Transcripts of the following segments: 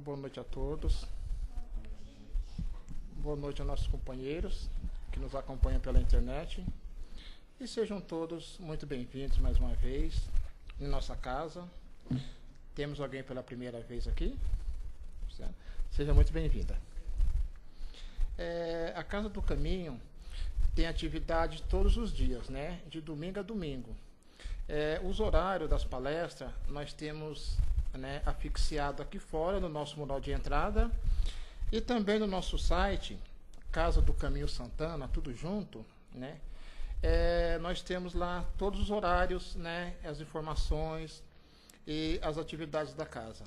boa noite a todos. Boa noite aos nossos companheiros que nos acompanham pela internet. E sejam todos muito bem-vindos mais uma vez em nossa casa. Temos alguém pela primeira vez aqui? Certo? Seja muito bem-vinda. A Casa do Caminho tem atividade todos os dias, né? De domingo a domingo. Os horários das palestras nós temos, né, afixado aqui fora no nosso mural de entrada e também no nosso site, Casa do Caminho Santana, tudo junto, né? Nós temos lá todos os horários, né, as informações e as atividades da casa.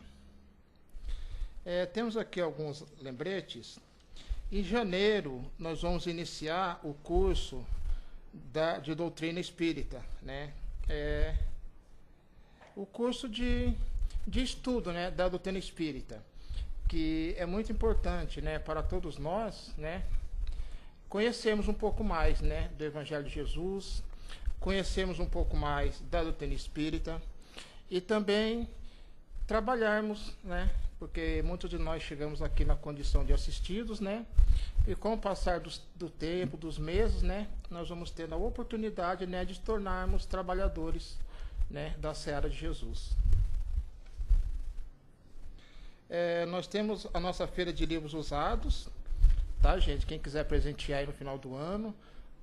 Temos aqui alguns lembretes. Em janeiro, nós vamos iniciar o curso de doutrina espírita, né? O curso de estudo, né, da doutrina espírita, que é muito importante, né, para todos nós, né, conhecermos um pouco mais, né, do Evangelho de Jesus, conhecermos um pouco mais da doutrina espírita e também trabalharmos, né, porque muitos de nós chegamos aqui na condição de assistidos, né, e com o passar do tempo, dos meses, né, nós vamos tendo a oportunidade, né, de tornarmos trabalhadores, né, da seara de Jesus. Nós temos a nossa feira de livros usados, tá, gente? Quem quiser presentear aí no final do ano,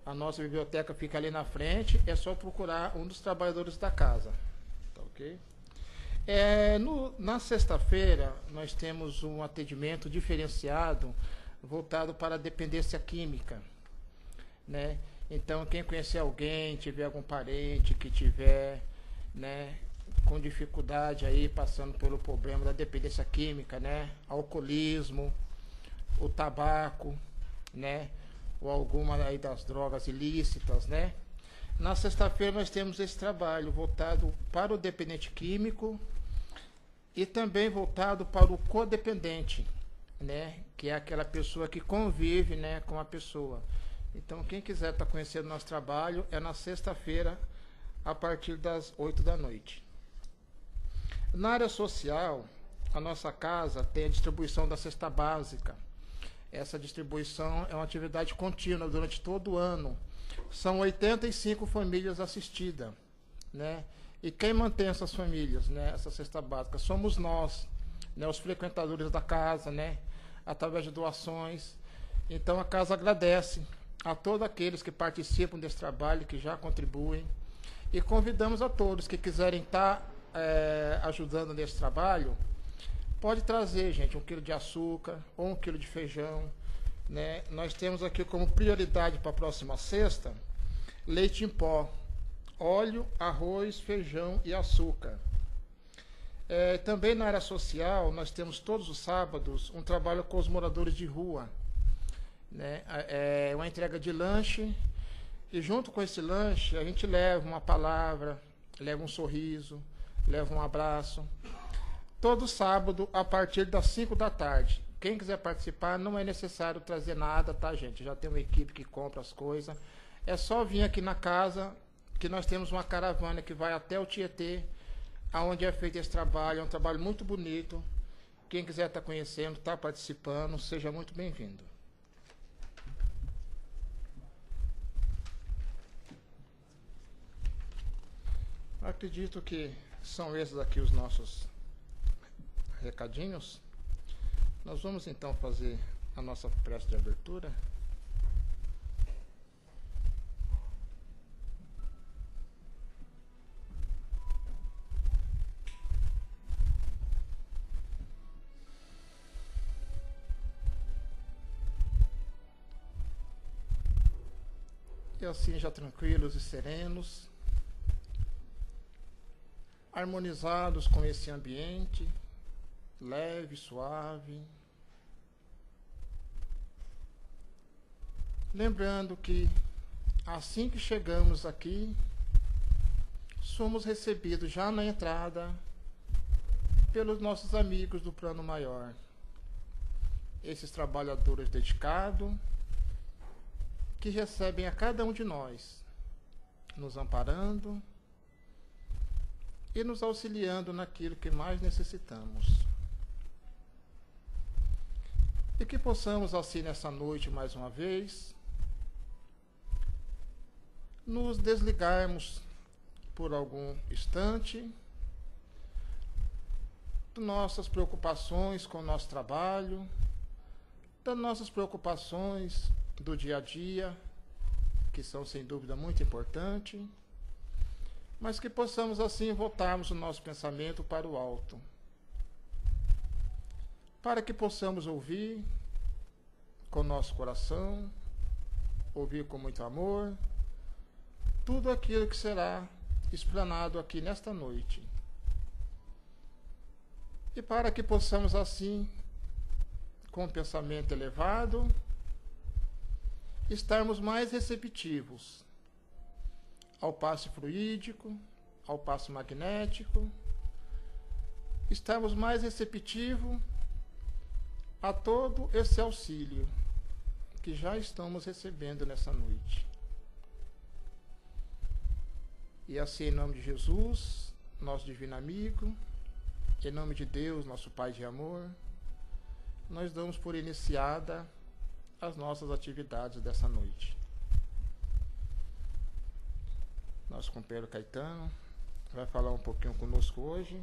a nossa biblioteca fica ali na frente, é só procurar um dos trabalhadores da casa, tá, ok? Na sexta-feira, nós temos um atendimento diferenciado voltado para a dependência química, né? Então, quem conhecer alguém, tiver algum parente que tiver, né, com dificuldade aí, passando pelo problema da dependência química, né, alcoolismo, o tabaco, né, ou alguma aí das drogas ilícitas, né? Na sexta-feira nós temos esse trabalho voltado para o dependente químico e também voltado para o codependente, né, que é aquela pessoa que convive, né, com a pessoa. Então, quem quiser estar conhecendo o nosso trabalho, é na sexta-feira, a partir das 8 da noite. Na área social, a nossa casa tem a distribuição da cesta básica. Essa distribuição é uma atividade contínua durante todo o ano. São 85 famílias assistidas, né? E quem mantém essas famílias, né, essa cesta básica, somos nós, né, os frequentadores da casa, né, através de doações. Então a casa agradece a todos aqueles que participam desse trabalho, que já contribuem, e convidamos a todos que quiserem estar ajudando nesse trabalho, pode trazer, gente, 1 quilo de açúcar ou 1 quilo de feijão, né? Nós temos aqui como prioridade para a próxima sexta leite em pó, óleo, arroz, feijão e açúcar. Também na área social, nós temos todos os sábados um trabalho com os moradores de rua, né? Uma entrega de lanche, e junto com esse lanche a gente leva uma palavra, leva um sorriso, leva um abraço. Todo sábado, a partir das 5 da tarde. Quem quiser participar, não é necessário trazer nada, tá, gente? Já tem uma equipe que compra as coisas. É só vir aqui na casa, que nós temos uma caravana que vai até o Tietê, aonde é feito esse trabalho. É um trabalho muito bonito. Quem quiser estar conhecendo, estar participando, seja muito bem-vindo. Acredito que são esses aqui os nossos recadinhos. Nós vamos então fazer a nossa prece de abertura. E assim, já tranquilos e serenos, harmonizados com esse ambiente, leve, suave. Lembrando que, assim que chegamos aqui, somos recebidos já na entrada pelos nossos amigos do plano maior. Esses trabalhadores dedicados, que recebem a cada um de nós, nos amparando e nos auxiliando naquilo que mais necessitamos. E que possamos, assim, nessa noite, mais uma vez, nos desligarmos por algum instante das nossas preocupações com o nosso trabalho, das nossas preocupações do dia a dia, que são sem dúvida muito importantes, mas que possamos assim voltarmos o nosso pensamento para o alto, para que possamos ouvir com o nosso coração, ouvir com muito amor, tudo aquilo que será explanado aqui nesta noite. E para que possamos assim, com o pensamento elevado, estarmos mais receptivos ao passe fluídico, ao passe magnético, estarmos mais receptivos a todo esse auxílio que já estamos recebendo nessa noite. E assim, em nome de Jesus, nosso divino amigo, em nome de Deus, nosso Pai de amor, nós damos por iniciada as nossas atividades dessa noite. Nosso companheiro Caetano vai falar um pouquinho conosco hoje.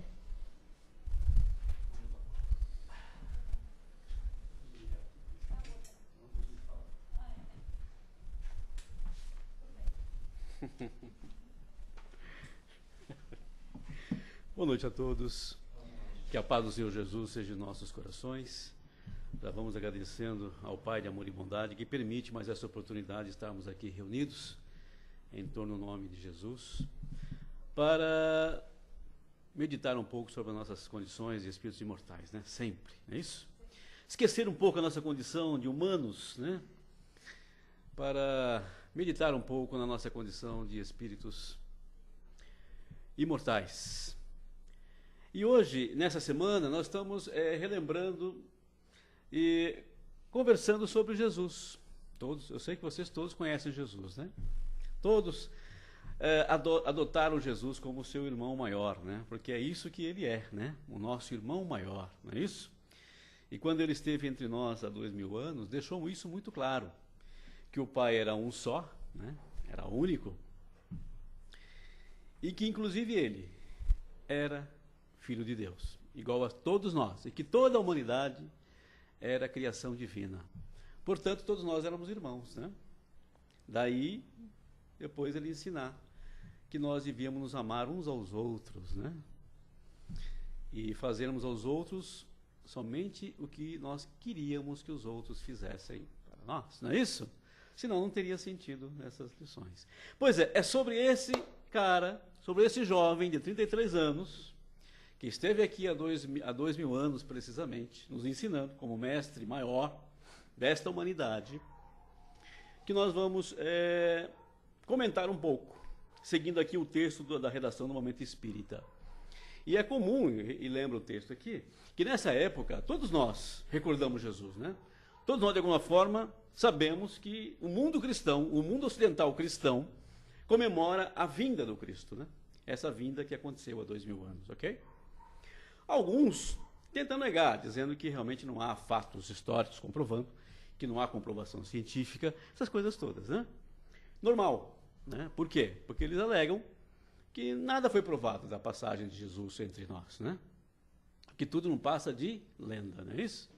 Boa noite a todos. Que a paz do Senhor Jesus seja em nossos corações. Já vamos agradecendo ao Pai de amor e bondade que permite mais essa oportunidade de estarmos aqui reunidos em torno do nome de Jesus para meditar um pouco sobre as nossas condições de espíritos imortais, né? Sempre, não é isso? Esquecer um pouco a nossa condição de humanos, né? Para meditar um pouco na nossa condição de espíritos imortais. E hoje, nessa semana, nós estamos relembrando e conversando sobre Jesus. Todos, eu sei que vocês todos conhecem Jesus, né? Todos adotaram Jesus como seu irmão maior, né? Porque é isso que ele é, né? O nosso irmão maior, não é isso? E quando ele esteve entre nós há 2000 anos, deixou isso muito claro, que o Pai era um só, né? Era único, e que inclusive ele era Filho de Deus, igual a todos nós, e que toda a humanidade era criação divina. Portanto, todos nós éramos irmãos, né? Daí, depois ele ensinar que nós devíamos nos amar uns aos outros, né? E fazermos aos outros somente o que nós queríamos que os outros fizessem para nós, não é isso? Senão não teria sentido essas lições. Pois é sobre esse cara, sobre esse jovem de 33 anos, que esteve aqui há 2000 anos precisamente, nos ensinando como mestre maior desta humanidade, que nós vamos comentar um pouco, seguindo aqui o texto da redação do Momento Espírita. E é comum, e lembra o texto aqui, que nessa época todos nós recordamos Jesus, né? Todos nós, de alguma forma, sabemos que o mundo cristão, o mundo ocidental cristão, comemora a vinda do Cristo, né? Essa vinda que aconteceu há 2000 anos, ok? Alguns tentam negar, dizendo que realmente não há fatos históricos comprovando, que não há comprovação científica, essas coisas todas, né? Normal, né? Por quê? Porque eles alegam que nada foi provado da passagem de Jesus entre nós, né? Que tudo não passa de lenda, não é isso?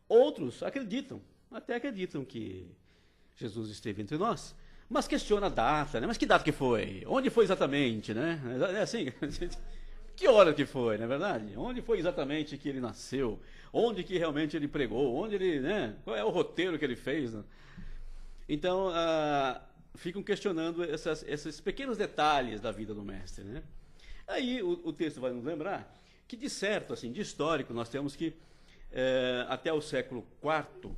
Outros acreditam, até acreditam que Jesus esteve entre nós, mas questiona a data, né? Mas que data que foi? Onde foi exatamente, né? É assim, que hora que foi, não é verdade? Onde foi exatamente que ele nasceu? Onde que realmente ele pregou? Onde ele, né? Qual é o roteiro que ele fez? Né? Então, ficam questionando esses pequenos detalhes da vida do mestre, né? Aí o texto vai nos lembrar que, de certo, assim, de histórico, nós temos que, até o século IV,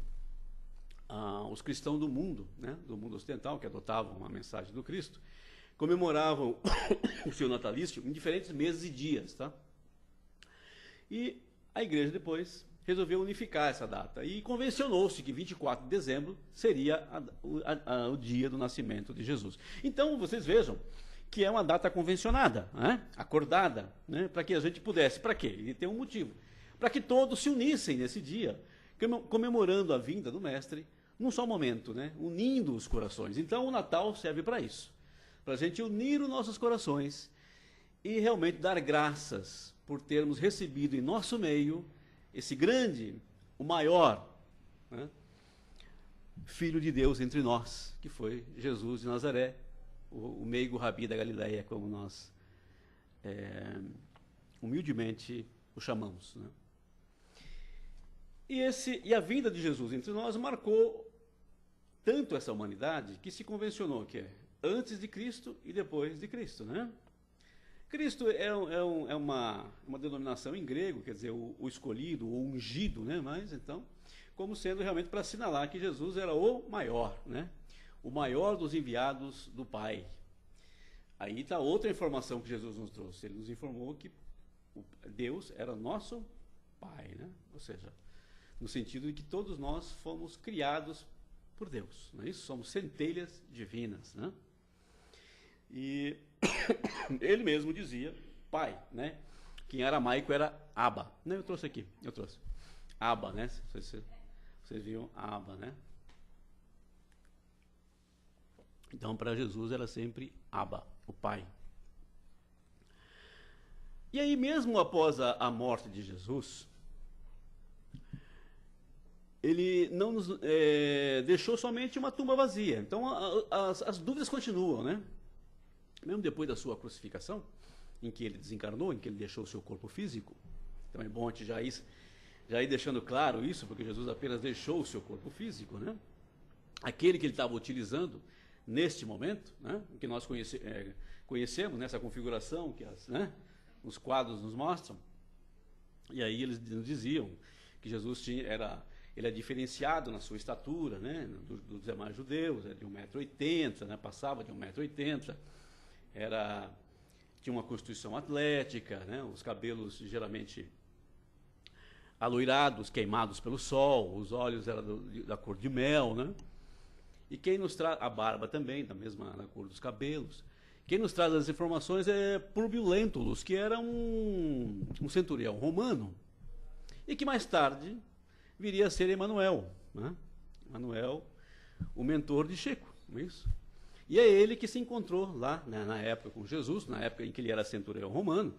os cristãos do mundo, né, do mundo ocidental, que adotavam a mensagem do Cristo, comemoravam o seu natalício em diferentes meses e dias, tá? E a igreja depois resolveu unificar essa data e convencionou-se que 24 de dezembro seria o dia do nascimento de Jesus. Então, vocês vejam que é uma data convencionada, né? Acordada, né? Para que a gente pudesse, para quê? E tem um motivo. Para que todos se unissem nesse dia, comemorando a vinda do Mestre num só momento, né? Unindo os corações. Então o Natal serve para isso, para a gente unir os nossos corações e realmente dar graças por termos recebido em nosso meio esse grande, o maior, né, Filho de Deus entre nós, que foi Jesus de Nazaré, o meigo Rabi da Galileia, como nós humildemente o chamamos, né? E a vinda de Jesus entre nós marcou tanto essa humanidade que se convencionou que é antes de Cristo e depois de Cristo, né? Cristo é uma denominação em grego, quer dizer, o escolhido, o ungido, né? Mas então, como sendo realmente para assinalar que Jesus era o maior, né? O maior dos enviados do Pai. Aí está outra informação que Jesus nos trouxe. Ele nos informou que Deus era nosso Pai, né? Ou seja, no sentido de que todos nós fomos criados por Deus, não é isso? Somos centelhas divinas, né? E ele mesmo dizia Pai, né? Que em aramaico era Abba. Não, eu trouxe aqui, Abba, né? Vocês viram Abba, né? Então, para Jesus era sempre Abba, o Pai. E aí, mesmo após a morte de Jesus, ele não nos deixou somente uma tumba vazia. Então, as dúvidas continuam, né? Mesmo depois da sua crucificação, em que ele desencarnou, em que ele deixou o seu corpo físico. Então, é bom a gente já ir deixando claro isso, porque Jesus apenas deixou o seu corpo físico, né? Aquele que ele estava utilizando neste momento, né? Que nós conhecemos nessa configuração que os quadros nos mostram. E aí eles nos diziam que Jesus ele é diferenciado na sua estatura, né? Dos demais judeus, é de 1,80 m, né? Passava de 1,80 m, tinha uma constituição atlética, né? Os cabelos geralmente aloirados, queimados pelo sol, os olhos eram da cor de mel, né? E quem nos traz a barba também, da cor dos cabelos. Quem nos traz as informações é Públio Lentulus, que era um centurião romano, e que mais tarde viria a ser Emanuel, né? Emanuel, o mentor de Chico, não é isso? E é ele que se encontrou lá, né, na época com Jesus, na época em que ele era centurião romano,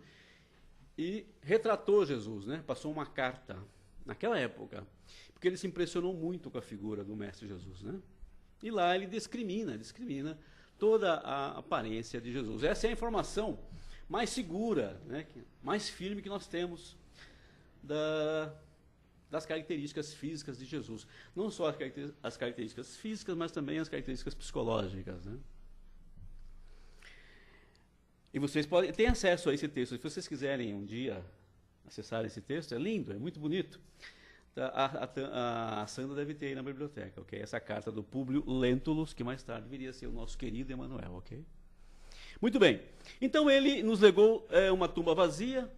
e retratou Jesus, né? Passou uma carta naquela época, porque ele se impressionou muito com a figura do Mestre Jesus, né? E lá ele discrimina toda a aparência de Jesus. Essa é a informação mais segura, né? Mais firme que nós temos das características físicas de Jesus. Não só as características físicas, mas também as características psicológicas, né? E vocês têm acesso a esse texto. Se vocês quiserem um dia acessar esse texto, é lindo, é muito bonito. A Sandra deve ter aí na biblioteca, ok? Essa carta do Públio Lentulus, que mais tarde viria a ser o nosso querido Emanuel, ok? Muito bem. Então ele nos legou uma tumba vazia,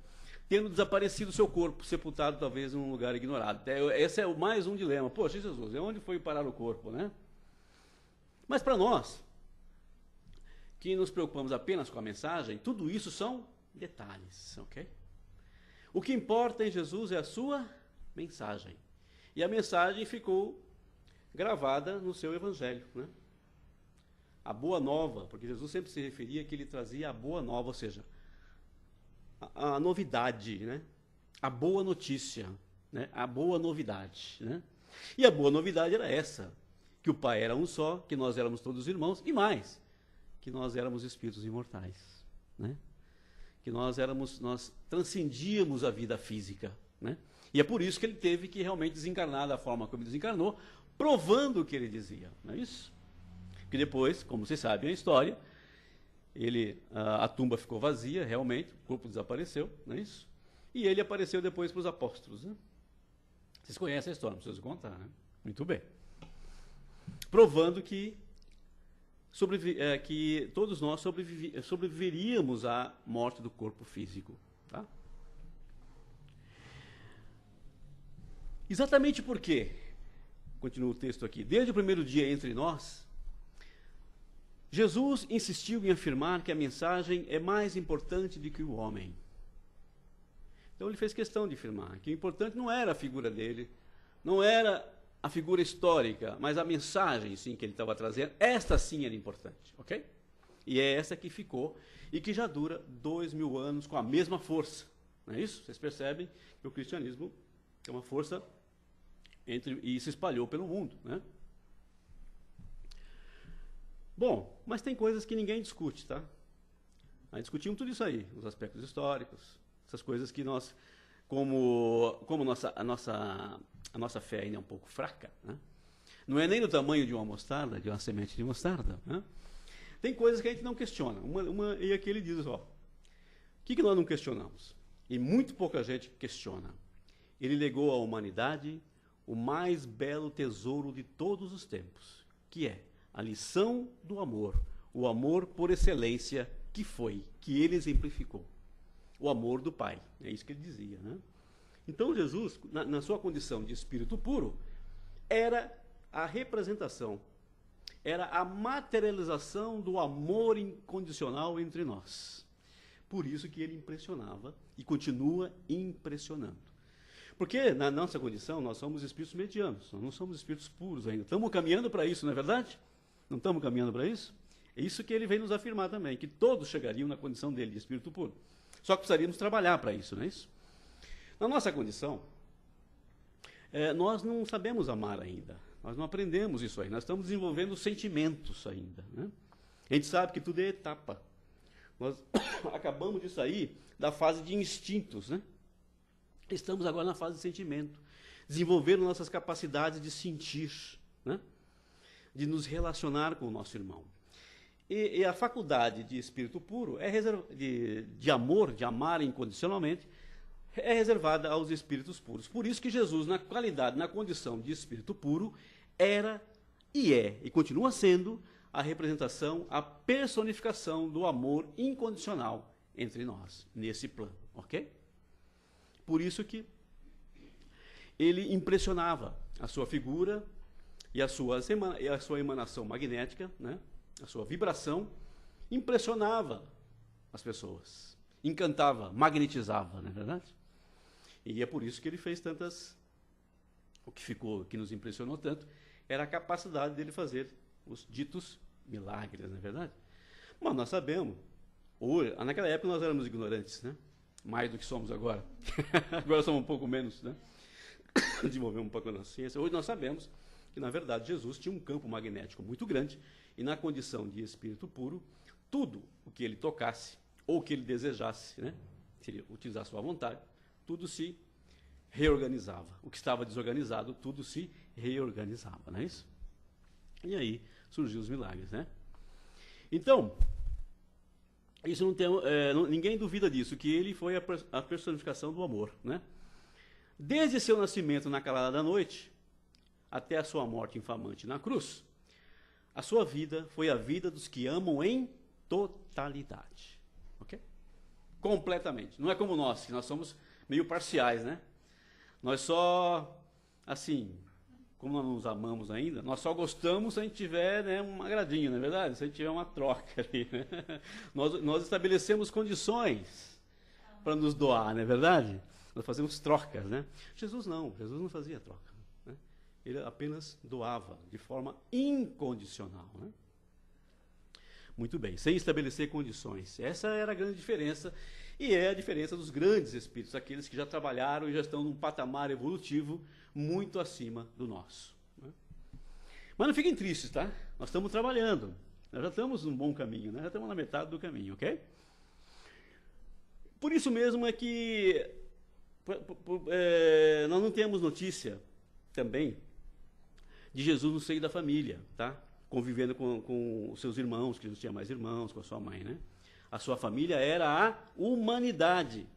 tendo desaparecido seu corpo, sepultado talvez em um lugar ignorado. Esse é mais um dilema. Poxa, Jesus, onde foi parar o corpo, né? Mas para nós, que nos preocupamos apenas com a mensagem, tudo isso são detalhes, ok? O que importa em Jesus é a sua mensagem. E a mensagem ficou gravada no seu evangelho, né? A boa nova, porque Jesus sempre se referia que ele trazia a boa nova, ou seja, a novidade, né? A boa notícia, né? A boa novidade, né? E a boa novidade era essa, que o Pai era um só, que nós éramos todos irmãos, e mais, que nós éramos espíritos imortais, né? Que nós transcendíamos a vida física, né? E é por isso que ele teve que realmente desencarnar da forma como ele desencarnou, provando o que ele dizia, não é isso? Que depois, como vocês sabem a história, a tumba ficou vazia, realmente, o corpo desapareceu, não é isso? E ele apareceu depois para os apóstolos, né? Vocês conhecem a história, não preciso contar, né? Muito bem. Provando que todos nós sobreviveríamos à morte do corpo físico, tá? Exatamente porque, continua o texto aqui, desde o primeiro dia entre nós, Jesus insistiu em afirmar que a mensagem é mais importante do que o homem. Então ele fez questão de afirmar que o importante não era a figura dele Não era a figura histórica, mas a mensagem, sim, que ele estava trazendo. Esta, sim, era importante, ok? E é essa que ficou e que já dura 2000 anos com a mesma força. Não é isso? Vocês percebem que o cristianismo é uma força e se espalhou pelo mundo, né? Bom, mas tem coisas que ninguém discute, tá? Nós discutimos tudo isso aí, os aspectos históricos, essas coisas que nós, como a nossa fé ainda é um pouco fraca, né? Não é nem do tamanho de uma mostarda, de uma semente de mostarda, né? Tem coisas que a gente não questiona. E aqui ele diz, ó, o que nós não questionamos? E muito pouca gente questiona. Ele legou à humanidade o mais belo tesouro de todos os tempos, que é a lição do amor, o amor por excelência que ele exemplificou. O amor do Pai, é isso que ele dizia, né? Então Jesus, na sua condição de espírito puro, era a representação, era a materialização do amor incondicional entre nós. Por isso que ele impressionava e continua impressionando. Porque na nossa condição nós somos espíritos medianos, nós não somos espíritos puros ainda. Estamos caminhando para isso, não é verdade? Não estamos caminhando para isso? É isso que ele vem nos afirmar também, que todos chegariam na condição dele de espírito puro. Só que precisaríamos trabalhar para isso, não é isso? Na nossa condição, nós não sabemos amar ainda. Nós não aprendemos isso aí. Nós estamos desenvolvendo sentimentos ainda, né? A gente sabe que tudo é etapa. Nós acabamos de sair da fase de instintos, né? Estamos agora na fase de sentimento, desenvolvendo nossas capacidades de sentir, né? De nos relacionar com o nosso irmão. E a faculdade de espírito puro, de amor, de amar incondicionalmente, é reservada aos espíritos puros. Por isso que Jesus, na qualidade, na condição de espírito puro, era e continua sendo a representação, a personificação do amor incondicional entre nós, nesse plano, ok? Por isso que ele impressionava a sua figura e a sua emanação magnética, né? A sua vibração, impressionava as pessoas, encantava, magnetizava, não é verdade? E é por isso que ele fez tantas... O que nos impressionou tanto era a capacidade dele fazer os ditos milagres, não é verdade? Mas nós sabemos, naquela época nós éramos ignorantes, né? Mais do que somos agora. Agora somos um pouco menos, né? Desenvolvemos um pouco a nossa ciência. Hoje nós sabemos que, na verdade, Jesus tinha um campo magnético muito grande e, na condição de espírito puro, tudo o que ele tocasse ou que ele desejasse, né? Se ele utilizasse sua vontade, tudo se reorganizava. O que estava desorganizado, tudo se reorganizava, não é isso? E aí surgiu os milagres, né? Então, isso não tem, ninguém duvida disso, que ele foi a personificação do amor, né? Desde seu nascimento na calada da noite até a sua morte infamante na cruz, a sua vida foi a vida dos que amam em totalidade, ok? Completamente. Não é como nós, que nós somos meio parciais, né? Nós só, assim, como nós não nos amamos ainda, nós só gostamos se a gente tiver, né, um agradinho, não é verdade? Se a gente tiver uma troca ali, né? Nós estabelecemos condições para nos doar, não é verdade? Nós fazemos trocas, né? Jesus não fazia troca, né? Ele apenas doava de forma incondicional, né? Muito bem, sem estabelecer condições. Essa era a grande diferença, e é a diferença dos grandes espíritos, aqueles que já trabalharam e já estão num patamar evolutivo muito acima do nosso, né? Mas não fiquem tristes, tá? Nós estamos trabalhando, nós já estamos num bom caminho, né? Já estamos na metade do caminho, ok? Por isso mesmo é que nós não temos notícia também de Jesus no seio da família, tá? Convivendo com os seus irmãos, que Jesus tinha mais irmãos, com a sua mãe, né? A sua família era a humanidade,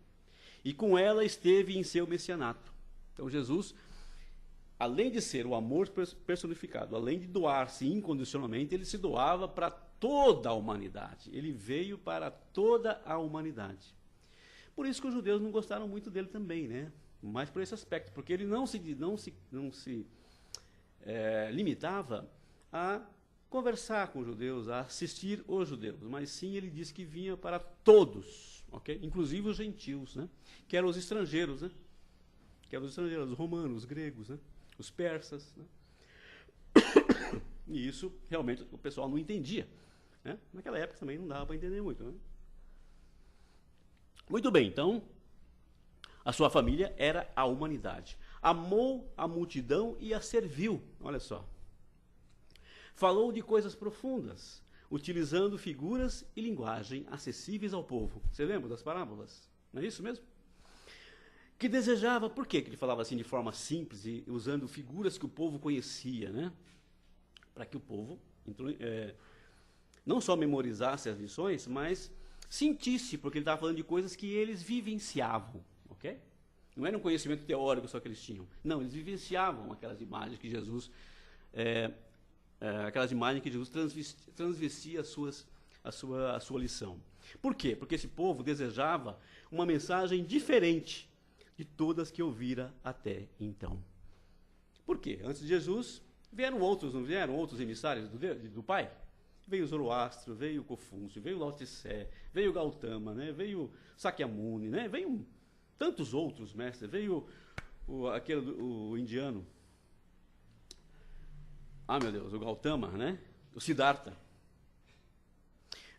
e com ela esteve em seu messianato. Então Jesus, além de ser o amor personificado, além de doar-se incondicionalmente, ele se doava para toda a humanidade. Ele veio para toda a humanidade. Por isso que os judeus não gostaram muito dele também, né? Mais por esse aspecto, porque ele não se limitava a conversar com os judeus, a assistir os judeus, mas sim ele disse que vinha para todos, ok? Inclusive os gentios, né? Que eram os estrangeiros, né? que eram os estrangeiros, os romanos, os gregos, né? Os persas. Né? E isso, realmente, o pessoal não entendia. Né? Naquela época também não dava para entender muito. Né? Muito bem, então, a sua família era a humanidade. Amou a multidão e a serviu. Olha só. Falou de coisas profundas, utilizando figuras e linguagem acessíveis ao povo. Você lembra das parábolas? Não é isso mesmo? Que desejava, por quê que ele falava assim de forma simples e usando figuras que o povo conhecia, né? Para que o povo não só memorizasse as lições, mas sentisse, porque ele estava falando de coisas que eles vivenciavam, ok? Não era um conhecimento teórico só que eles tinham. Não, eles vivenciavam aquelas imagens que Jesus transvestia a sua lição. Por quê? Porque esse povo desejava uma mensagem diferente de todas que ouvira até então. Por quê? Antes de Jesus, não vieram outros emissários do Pai? Veio Zoroastro, veio Confúcio, veio Lao Tse, veio Gautama, né? Veio Sakyamuni, né? Veio tantos outros mestres, veio o indiano, meu Deus, o Gautama, né? O Siddhartha.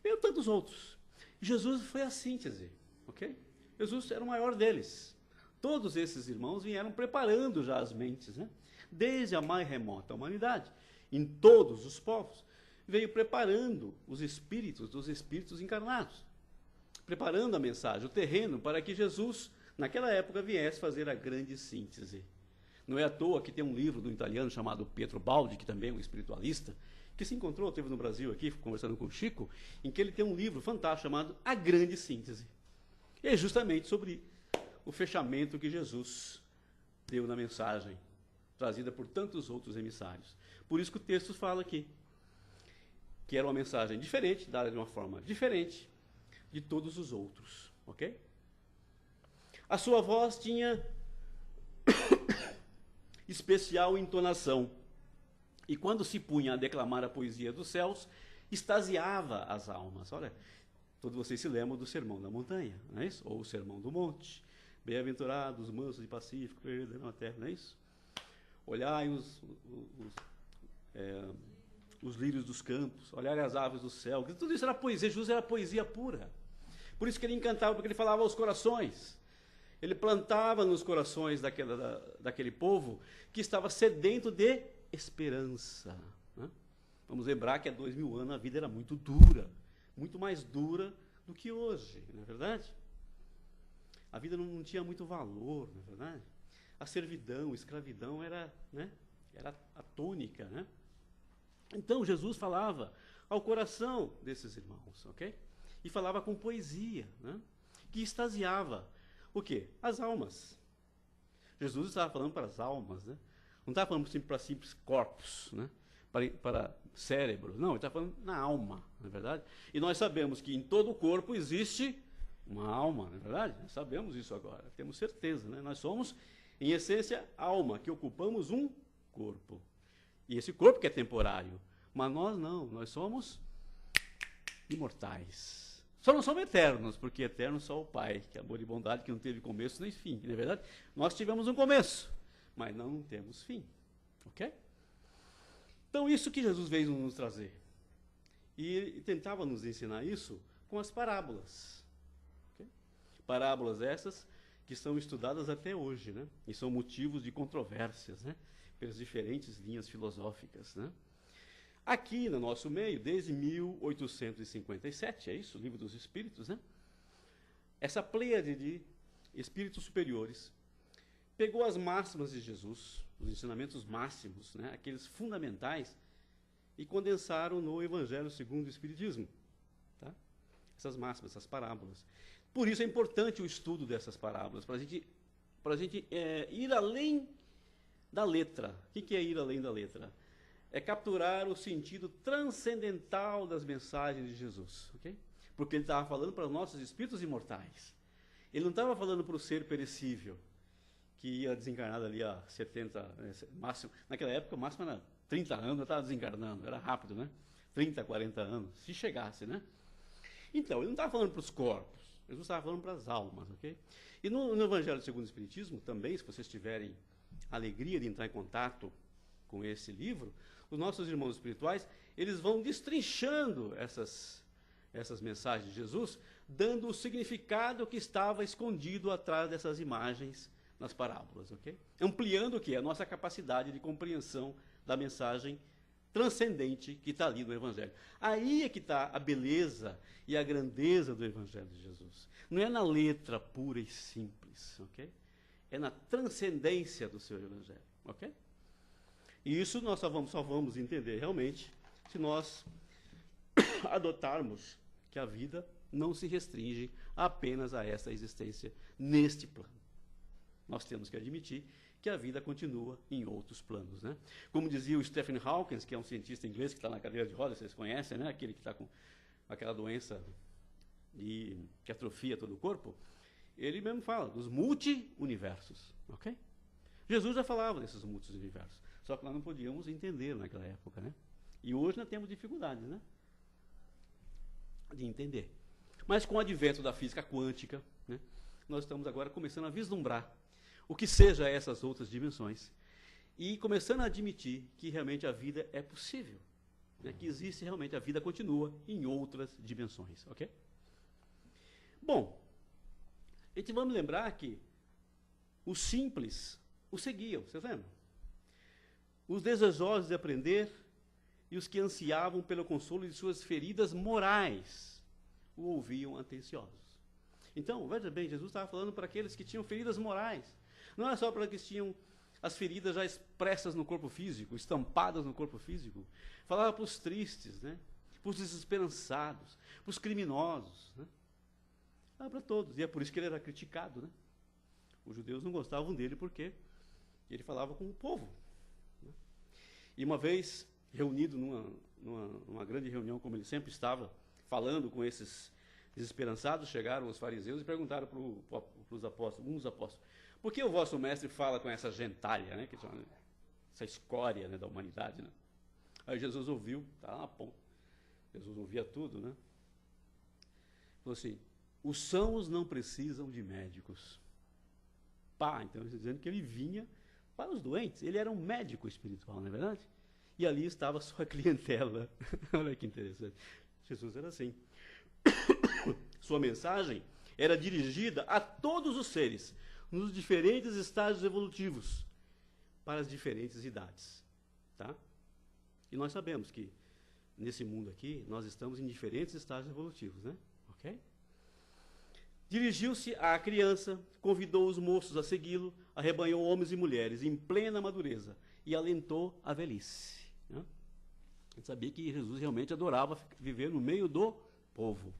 Veio tantos outros. Jesus foi a síntese, ok? Jesus era o maior deles. Todos esses irmãos vieram preparando já as mentes, né? Desde a mais remota humanidade, em todos os povos, veio preparando os espíritos dos espíritos encarnados, preparando a mensagem, o terreno, para que Jesus, naquela época, viesse fazer a grande síntese. Não é à toa que tem um livro do italiano chamado Pietro Baldi, que também é um espiritualista, que se encontrou, esteve no Brasil aqui, conversando com o Chico, em que ele tem um livro fantástico chamado A Grande Síntese. E é justamente sobre o fechamento que Jesus deu na mensagem, trazida por tantos outros emissários. Por isso que o texto fala aqui, que era uma mensagem diferente, dada de uma forma diferente de todos os outros, ok? A sua voz tinha especial entonação, e quando se punha a declamar a poesia dos céus, extasiava as almas. Olha, todos vocês se lembram do Sermão da Montanha, não é isso? Ou o Sermão do Monte. Bem-aventurados, mansos e pacíficos, herdarão a terra, não é isso? Olhai os lírios dos campos, olhai as aves do céu. Tudo isso era poesia. Jesus era poesia pura. Por isso que ele encantava, porque ele falava aos corações. Ele plantava nos corações daquele povo que estava sedento de esperança. Né? Vamos lembrar que há 2000 anos a vida era muito dura, muito mais dura do que hoje, não é verdade? A vida não tinha muito valor, não é verdade? A servidão, a escravidão era a tônica, né? Então Jesus falava ao coração desses irmãos, ok? E falava com poesia, né? Que extasiava o quê? As almas. Jesus estava falando para as almas, né? Não estava falando para simples corpos, né? Para cérebros. Não, ele estava falando na alma, não é verdade? E nós sabemos que em todo o corpo existe uma alma, não é verdade? Nós sabemos isso agora, temos certeza, né? Nós somos, em essência, alma, que ocupamos um corpo. E esse corpo que é temporário. Mas nós não, nós somos imortais. Só não somos eternos, porque eterno só o Pai, que é amor e bondade, que não teve começo nem fim, não é verdade? Nós tivemos um começo, mas não temos fim, ok? Então, isso que Jesus veio nos trazer. E ele tentava nos ensinar isso com as parábolas. Okay? Parábolas essas que são estudadas até hoje, né? E são motivos de controvérsias, né? Pelas diferentes linhas filosóficas, né? Aqui no nosso meio, desde 1857, é isso? O Livro dos Espíritos, né? Essa pleiade de espíritos superiores pegou as máximas de Jesus, os ensinamentos máximos, né? Aqueles fundamentais, e condensaram no Evangelho segundo o Espiritismo. Tá? Essas máximas, essas parábolas. Por isso é importante o estudo dessas parábolas, para a gente ir além da letra. O que é ir além da letra? É capturar o sentido transcendental das mensagens de Jesus. Okay? Porque ele estava falando para os nossos espíritos imortais. Ele não estava falando para o ser perecível, que ia desencarnado ali a 70, máximo. Naquela época, o máximo era 30 anos, eu estava desencarnando, era rápido, né? 30, 40 anos, se chegasse, né? Então, ele não estava falando para os corpos, Jesus estava falando para as almas, ok? E no Evangelho segundo o Espiritismo, também, se vocês tiverem a alegria de entrar em contato com esse livro, os nossos irmãos espirituais, eles vão destrinchando essas mensagens de Jesus, dando o significado que estava escondido atrás dessas imagens nas parábolas, ok? Ampliando o que? A nossa capacidade de compreensão da mensagem transcendente que está ali no Evangelho. Aí é que está a beleza e a grandeza do Evangelho de Jesus. Não é na letra pura e simples, ok? É na transcendência do seu Evangelho, ok? E isso nós só vamos entender realmente se nós adotarmos que a vida não se restringe apenas a essa existência neste plano. Nós temos que admitir que a vida continua em outros planos, né? Como dizia o Stephen Hawking, que é um cientista inglês que está na cadeira de rodas, vocês conhecem, né? Aquele que está com aquela doença que atrofia todo o corpo, ele mesmo fala dos multi-universos, ok? Jesus já falava desses multi-universos, só que nós não podíamos entender naquela época, né? E hoje nós temos dificuldades, né? De entender. Mas com o advento da física quântica, né, nós estamos agora começando a vislumbrar o que seja essas outras dimensões e começando a admitir que realmente a vida é possível, né, que existe realmente, a vida continua em outras dimensões, ok? Bom, a gente vamos lembrar que os simples o seguiam, vocês lembram? Os desejosos de aprender e os que ansiavam pelo consolo de suas feridas morais o ouviam atenciosos. Então, veja bem, Jesus estava falando para aqueles que tinham feridas morais. Não é só para aqueles que tinham as feridas já expressas no corpo físico, estampadas no corpo físico. Falava para os tristes, né? Para os desesperançados, para os criminosos, né? Falava para todos. E é por isso que ele era criticado, né? Os judeus não gostavam dele porque ele falava com o povo, né? E uma vez, reunido numa grande reunião, como ele sempre estava, falando com esses desesperançados, chegaram os fariseus e perguntaram para os apóstolos, uns apóstolos, por que o vosso mestre fala com essa gentalha, né, essa escória, né, da humanidade, né? Aí Jesus ouviu, tá na ponta, Jesus ouvia tudo, né? Falou assim, os sãos não precisam de médicos. Pá, então dizendo que ele vinha para os doentes, ele era um médico espiritual, não é verdade? E ali estava a sua clientela. Olha que interessante. Jesus era assim. Sua mensagem era dirigida a todos os seres, nos diferentes estágios evolutivos, para as diferentes idades. Tá? E nós sabemos que, nesse mundo aqui, nós estamos em diferentes estágios evolutivos, né? Ok? Dirigiu-se à criança, convidou os moços a segui-lo, arrebanhou homens e mulheres em plena madureza e alentou a velhice. Né? A gente sabia que Jesus realmente adorava viver no meio do povo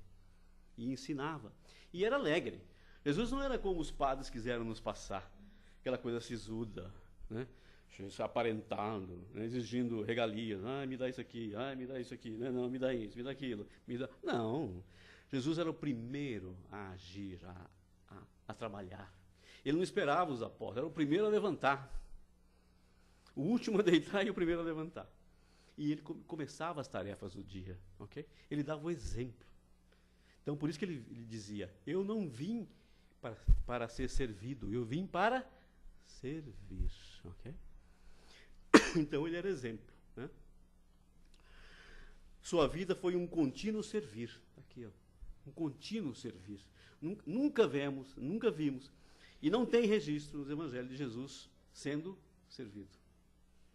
e ensinava. E era alegre. Jesus não era como os padres quiseram nos passar, aquela coisa sisuda, né? Aparentando, né? Exigindo regalias. Me dá isso aqui, me dá isso aqui, não, me dá isso, me dá aquilo. Não. Jesus era o primeiro a agir, a trabalhar. Ele não esperava os apóstolos, era o primeiro a levantar. O último a deitar e o primeiro a levantar. E ele começava as tarefas do dia, ok? Ele dava o exemplo. Então, por isso que ele dizia, eu não vim para ser servido, eu vim para servir, ok? Então, ele era exemplo, né? Sua vida foi um contínuo servir, aqui, ó, um contínuo servir. Nunca vimos, e não tem registro nos evangelhos de Jesus sendo servido.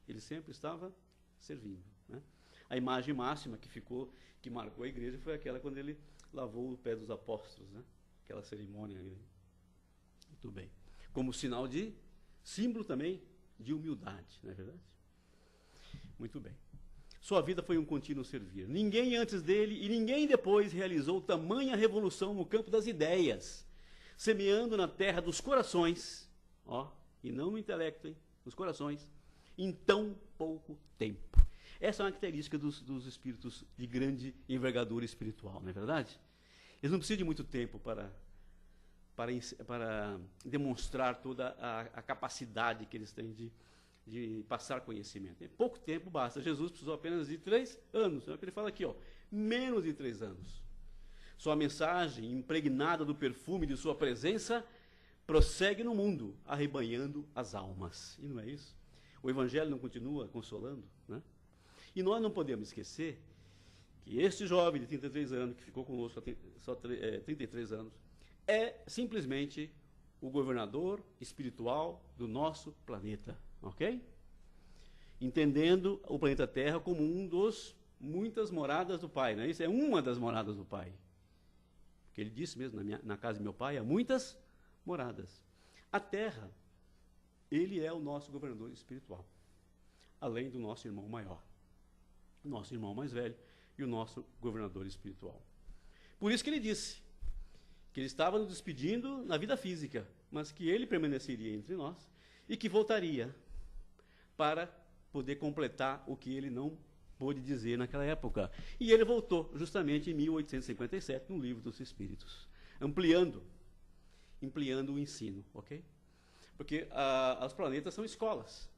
Ele sempre estava servindo, né? A imagem máxima que marcou a igreja foi aquela quando ele lavou o pé dos apóstolos, né? Aquela cerimônia. Muito bem. Como símbolo também de humildade, não é verdade? Muito bem. Sua vida foi um contínuo servir. Ninguém antes dele e ninguém depois realizou tamanha revolução no campo das ideias, semeando na terra dos corações, e não no intelecto, nos corações, em tão pouco tempo. Essa é uma característica dos espíritos de grande envergadura espiritual, não é verdade? Eles não precisam de muito tempo para demonstrar toda a capacidade que eles têm de passar conhecimento. Em pouco tempo basta. Jesus precisou apenas de 3 anos. É o que ele fala aqui, menos de 3 anos. Sua mensagem, impregnada do perfume de sua presença, prossegue no mundo, arrebanhando as almas. E não é isso? O Evangelho não continua consolando, né? E nós não podemos esquecer que este jovem de 33 anos, que ficou conosco só 33 anos, é simplesmente o governador espiritual do nosso planeta, ok? Entendendo o planeta Terra como um dos muitas moradas do Pai, não é isso? É uma das moradas do Pai. Porque ele disse mesmo, na casa de meu Pai há muitas moradas. A Terra, ele é o nosso governador espiritual, além do nosso irmão maior, o nosso irmão mais velho e o nosso governador espiritual. Por isso que ele disse que ele estava nos despedindo na vida física, mas que ele permaneceria entre nós e que voltaria para poder completar o que ele não pôde dizer naquela época. E ele voltou justamente em 1857 no Livro dos Espíritos, ampliando o ensino, ok? Porque os planetas são escolas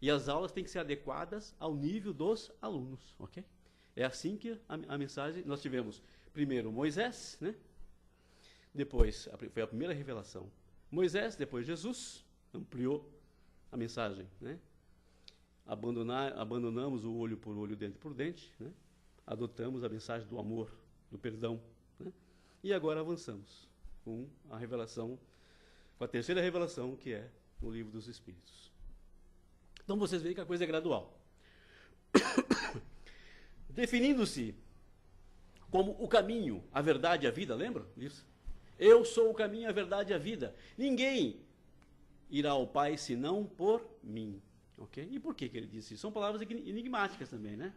e as aulas têm que ser adequadas ao nível dos alunos, ok? É assim que a mensagem, nós tivemos primeiro Moisés, né? Depois foi a primeira revelação Moisés, depois Jesus, ampliou a mensagem, né? Abandonamos o olho por olho, dente por dente, né? Adotamos a mensagem do amor, do perdão, né? E agora avançamos com a revelação, com a terceira revelação, que é o Livro dos Espíritos. Então vocês veem que a coisa é gradual. Definindo-se como o caminho, a verdade e a vida, lembra disso? Eu sou o caminho, a verdade e a vida. Ninguém irá ao Pai senão por mim. Okay? E por que ele disse isso? São palavras enigmáticas também, né?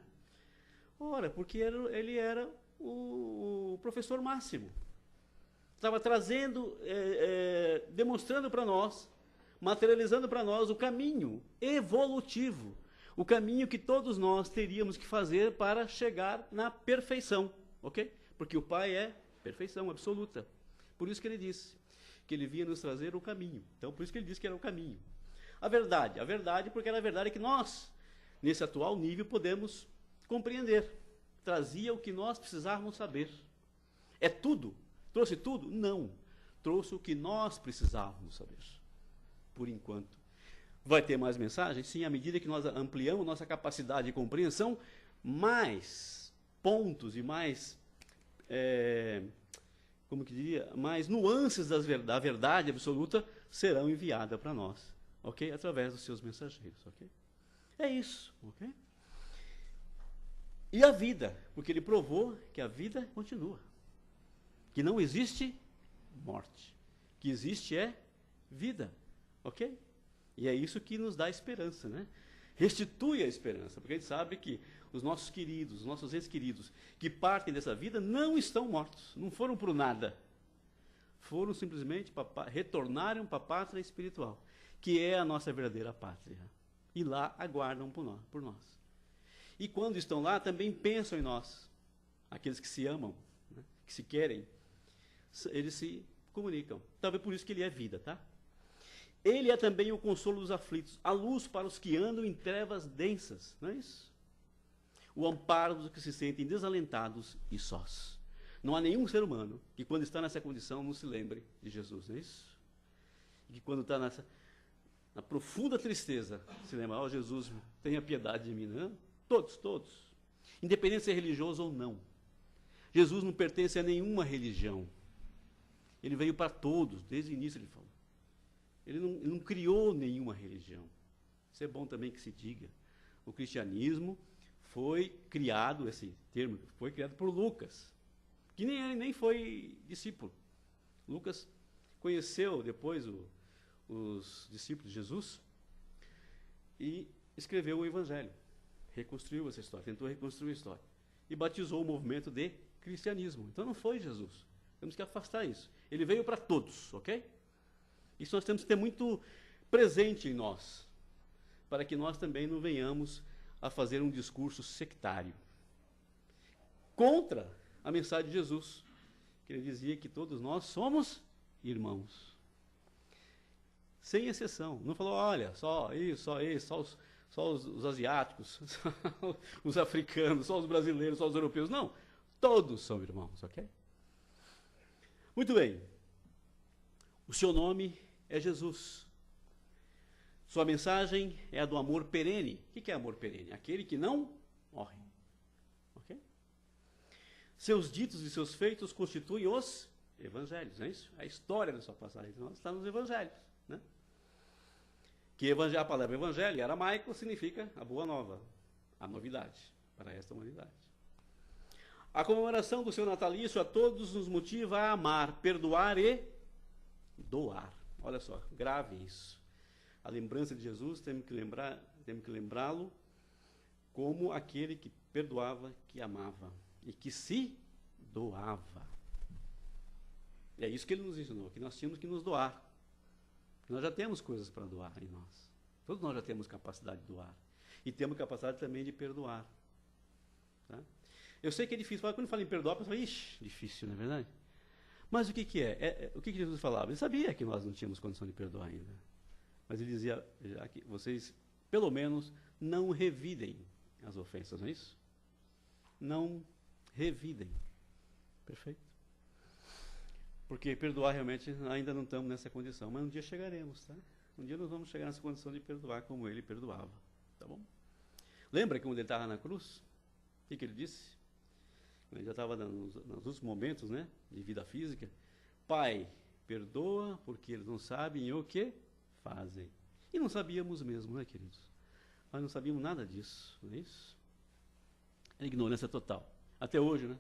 Ora, porque ele era o professor máximo. Estava trazendo, demonstrando para nós, materializando para nós o caminho evolutivo, o caminho que todos nós teríamos que fazer para chegar na perfeição, ok? Porque o Pai é perfeição absoluta. Por isso que ele disse que ele vinha nos trazer o caminho. Então, por isso que ele disse que era o caminho. A verdade, porque era a verdade que nós, nesse atual nível, podemos compreender. Trazia o que nós precisávamos saber. É tudo? Trouxe tudo? Não. Trouxe o que nós precisávamos saber. Por enquanto. Vai ter mais mensagens? Sim, à medida que nós ampliamos nossa capacidade de compreensão, mais pontos e mais, mais nuances da verdade absoluta serão enviadas para nós, ok? Através dos seus mensageiros, ok? É isso, ok? E a vida, porque ele provou que a vida continua, que não existe morte, que existe vida, ok? E é isso que nos dá esperança, né? Restitui a esperança, porque a gente sabe que os nossos queridos, os nossos entes queridos, que partem dessa vida, não estão mortos, não foram por nada. Foram simplesmente, retornaram para a pátria espiritual, que é a nossa verdadeira pátria. E lá aguardam por nós. E quando estão lá, também pensam em nós. Aqueles que se amam, né? Que se querem, eles se comunicam. Talvez por isso que ele é vida, tá? Ele é também o consolo dos aflitos, a luz para os que andam em trevas densas, não é isso? O amparo dos que se sentem desalentados e sós. Não há nenhum ser humano que, quando está nessa condição, não se lembre de Jesus, não é isso? E que, quando está na profunda tristeza, se lembra, Jesus, tenha piedade de mim, não? Todos. Independente de ser religioso ou não. Jesus não pertence a nenhuma religião. Ele veio para todos, desde o início ele falou. Ele não criou nenhuma religião. Isso é bom também que se diga. O cristianismo foi criado, esse termo, foi criado por Lucas, que nem foi discípulo. Lucas conheceu depois os discípulos de Jesus e escreveu o Evangelho. Reconstruiu essa história, tentou reconstruir a história. E batizou o movimento de cristianismo. Então não foi Jesus. Temos que afastar isso. Ele veio para todos, ok? Isso nós temos que ter muito presente em nós, para que nós também não venhamos a fazer um discurso sectário contra a mensagem de Jesus, que ele dizia que todos nós somos irmãos. Sem exceção. Não falou, olha, só os asiáticos, os africanos, só os brasileiros, só os europeus. Não, todos são irmãos, ok? Muito bem. O seu nome é Jesus. Sua mensagem é a do amor perene. O que é amor perene? Aquele que não morre. Ok? Seus ditos e seus feitos constituem os evangelhos, não é isso? A história da sua passagem está nos evangelhos, né? Que a palavra evangelho, em aramaico, significa a boa nova, a novidade para esta humanidade. A comemoração do seu natalício a todos nos motiva a amar, perdoar e doar. Olha só, grave isso. A lembrança de Jesus, temos que lembrá-lo como aquele que perdoava, que amava e que se doava. É isso que ele nos ensinou, que nós tínhamos que nos doar. Nós já temos coisas para doar em nós. Todos nós já temos capacidade de doar. E temos capacidade também de perdoar. Tá? Eu sei que é difícil. Quando fala em perdoar, a pessoa fala, ixi, difícil, não é verdade? Mas o que é? O que Jesus falava? Ele sabia que nós não tínhamos condição de perdoar ainda. Mas ele dizia, já que vocês, pelo menos, não revidem as ofensas, não é isso? Não revidem. Perfeito. Porque perdoar realmente ainda não estamos nessa condição. Mas um dia chegaremos, tá? Um dia nós vamos chegar nessa condição de perdoar como ele perdoava. Tá bom? Lembra que quando ele estava na cruz? O que ele disse? Ele já estava nos últimos momentos, né, de vida física. Pai, perdoa, porque eles não sabem o que fazem. E não sabíamos mesmo, né, queridos? Nós não sabíamos nada disso, não é isso? É ignorância total. Até hoje, né?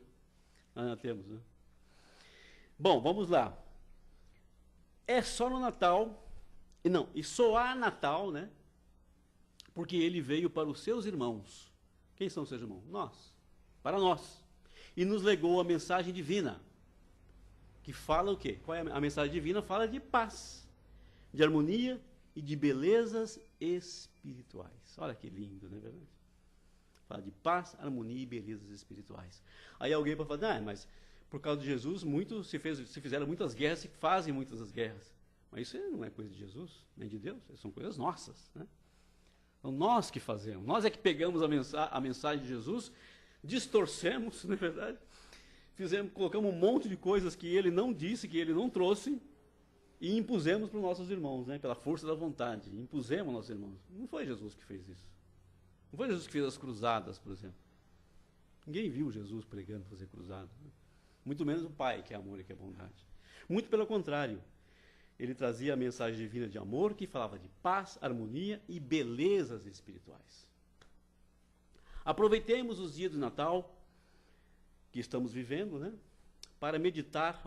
Nós não temos, né? Bom, vamos lá. É só no Natal, e só há Natal, né? Porque ele veio para os seus irmãos. Quem são os seus irmãos? Nós. Para nós. E nos legou a mensagem divina. Que fala o quê? Qual é a mensagem divina? Fala de paz, de harmonia e de belezas espirituais. Olha que lindo, não é verdade? Fala de paz, harmonia e belezas espirituais. Aí alguém pode falar, mas por causa de Jesus, se fizeram muitas guerras, se fazem muitas das guerras. Mas isso não é coisa de Jesus, nem de Deus, são coisas nossas, né? Então nós que fazemos, nós é que pegamos a mensagem de Jesus, distorcemos, não é verdade? Colocamos um monte de coisas que ele não disse, que ele não trouxe, e impusemos para os nossos irmãos, né? Pela força da vontade, impusemos aos nossos irmãos. Não foi Jesus que fez isso. Não foi Jesus que fez as cruzadas, por exemplo. Ninguém viu Jesus pregando fazer cruzada, né? Muito menos o Pai, que é amor e que é bondade. Muito pelo contrário. Ele trazia a mensagem divina de amor, que falava de paz, harmonia e belezas espirituais. Aproveitemos os dias do Natal, que estamos vivendo, né, para meditar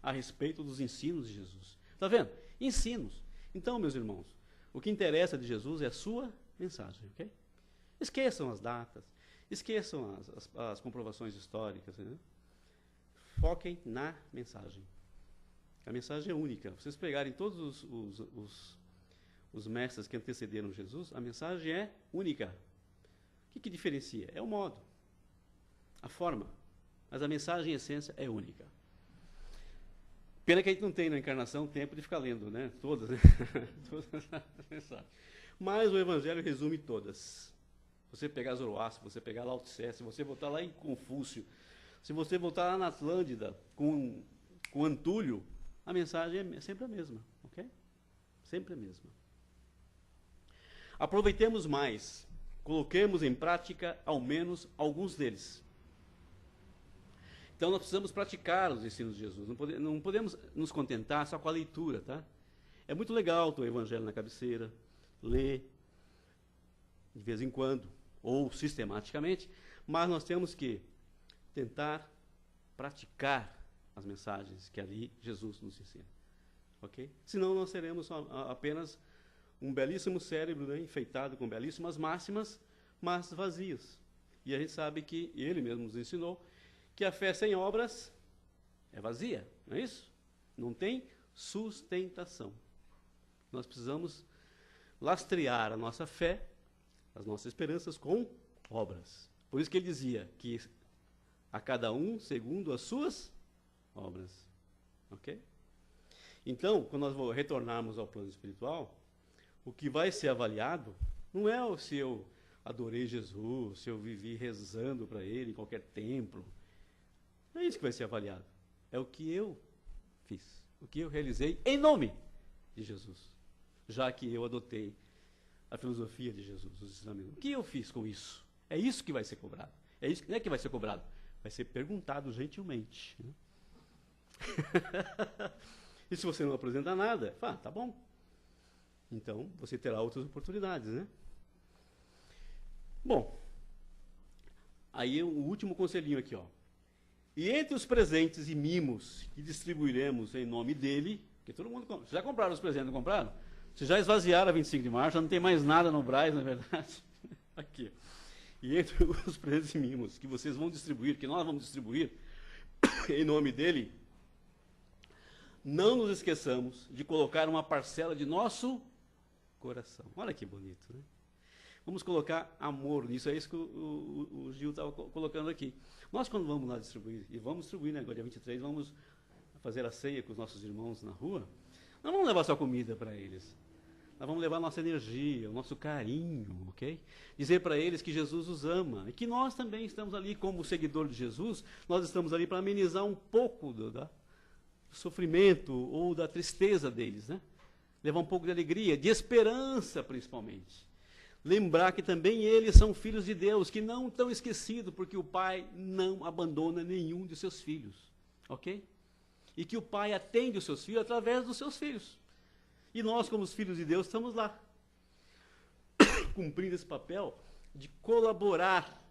a respeito dos ensinos de Jesus. Está vendo? Ensinos. Então, meus irmãos, o que interessa de Jesus é a sua mensagem, ok? Esqueçam as datas, esqueçam as comprovações históricas, né? Foquem na mensagem. A mensagem é única. Vocês pegarem todos os mestres que antecederam Jesus, a mensagem é única. O que diferencia? É o modo, a forma. Mas a mensagem, em essência, é única. Pena que a gente não tem na encarnação tempo de ficar lendo, né? Todas, né? Todas as mensagens. Mas o Evangelho resume todas. Se você pegar Zoroastro, se você pegar Lao Tse, se você voltar lá em Confúcio, se você voltar lá na Atlântida com Antúlio, a mensagem é sempre a mesma, ok? Sempre a mesma. Aproveitemos mais, coloquemos em prática ao menos alguns deles. Então nós precisamos praticar os ensinos de Jesus, não podemos nos contentar só com a leitura, tá? É muito legal ter o Evangelho na cabeceira, ler de vez em quando, ou sistematicamente, mas nós temos que tentar praticar as mensagens que ali Jesus nos ensina, ok? Senão nós seremos apenas um belíssimo cérebro, né, enfeitado com belíssimas máximas, mas vazios. E a gente sabe que ele mesmo nos ensinou que a fé sem obras é vazia, não é isso? Não tem sustentação. Nós precisamos lastrear a nossa fé, as nossas esperanças com obras. Por isso que ele dizia que a cada um segundo as suas obras. Ok? Então, quando nós retornarmos ao plano espiritual, o que vai ser avaliado não é se eu adorei Jesus, se eu vivi rezando para ele em qualquer templo. Não é isso que vai ser avaliado. é o que eu fiz, o que eu realizei em nome de Jesus, já que eu adotei a filosofia de Jesus, os ensinamentos. O que eu fiz com isso? É isso que vai ser cobrado. É isso que não é que vai ser cobrado, vai ser perguntado gentilmente. Né? E se você não apresenta nada, fala, tá bom. Então, você terá outras oportunidades, né? Bom, aí o último conselhinho aqui, ó. E entre os presentes e mimos que distribuiremos em nome dele, que todo mundo compra. Vocês já compraram os presentes, não compraram? Vocês já esvaziaram a 25 de março, já não tem mais nada no Brás, na verdade. Aqui. E entre os presentes e mimos que vocês vão distribuir, que nós vamos distribuir, em nome dele, não nos esqueçamos de colocar uma parcela de nosso coração. Olha que bonito, né? Vamos colocar amor nisso, é isso que o Gil estava colocando aqui. Nós, quando vamos lá distribuir, e vamos distribuir, né, agora dia 23, vamos fazer a ceia com os nossos irmãos na rua, não vamos levar só comida para eles. Nós vamos levar a nossa energia, o nosso carinho, ok? Dizer para eles que Jesus os ama e que nós também estamos ali como seguidor de Jesus, nós estamos ali para amenizar um pouco do sofrimento ou da tristeza deles, né? Levar um pouco de alegria, de esperança principalmente. Lembrar que também eles são filhos de Deus, que não estão esquecidos, porque o Pai não abandona nenhum de seus filhos, ok? E que o Pai atende os seus filhos através dos seus filhos. E nós, como os filhos de Deus, estamos lá, cumprindo esse papel de colaborar.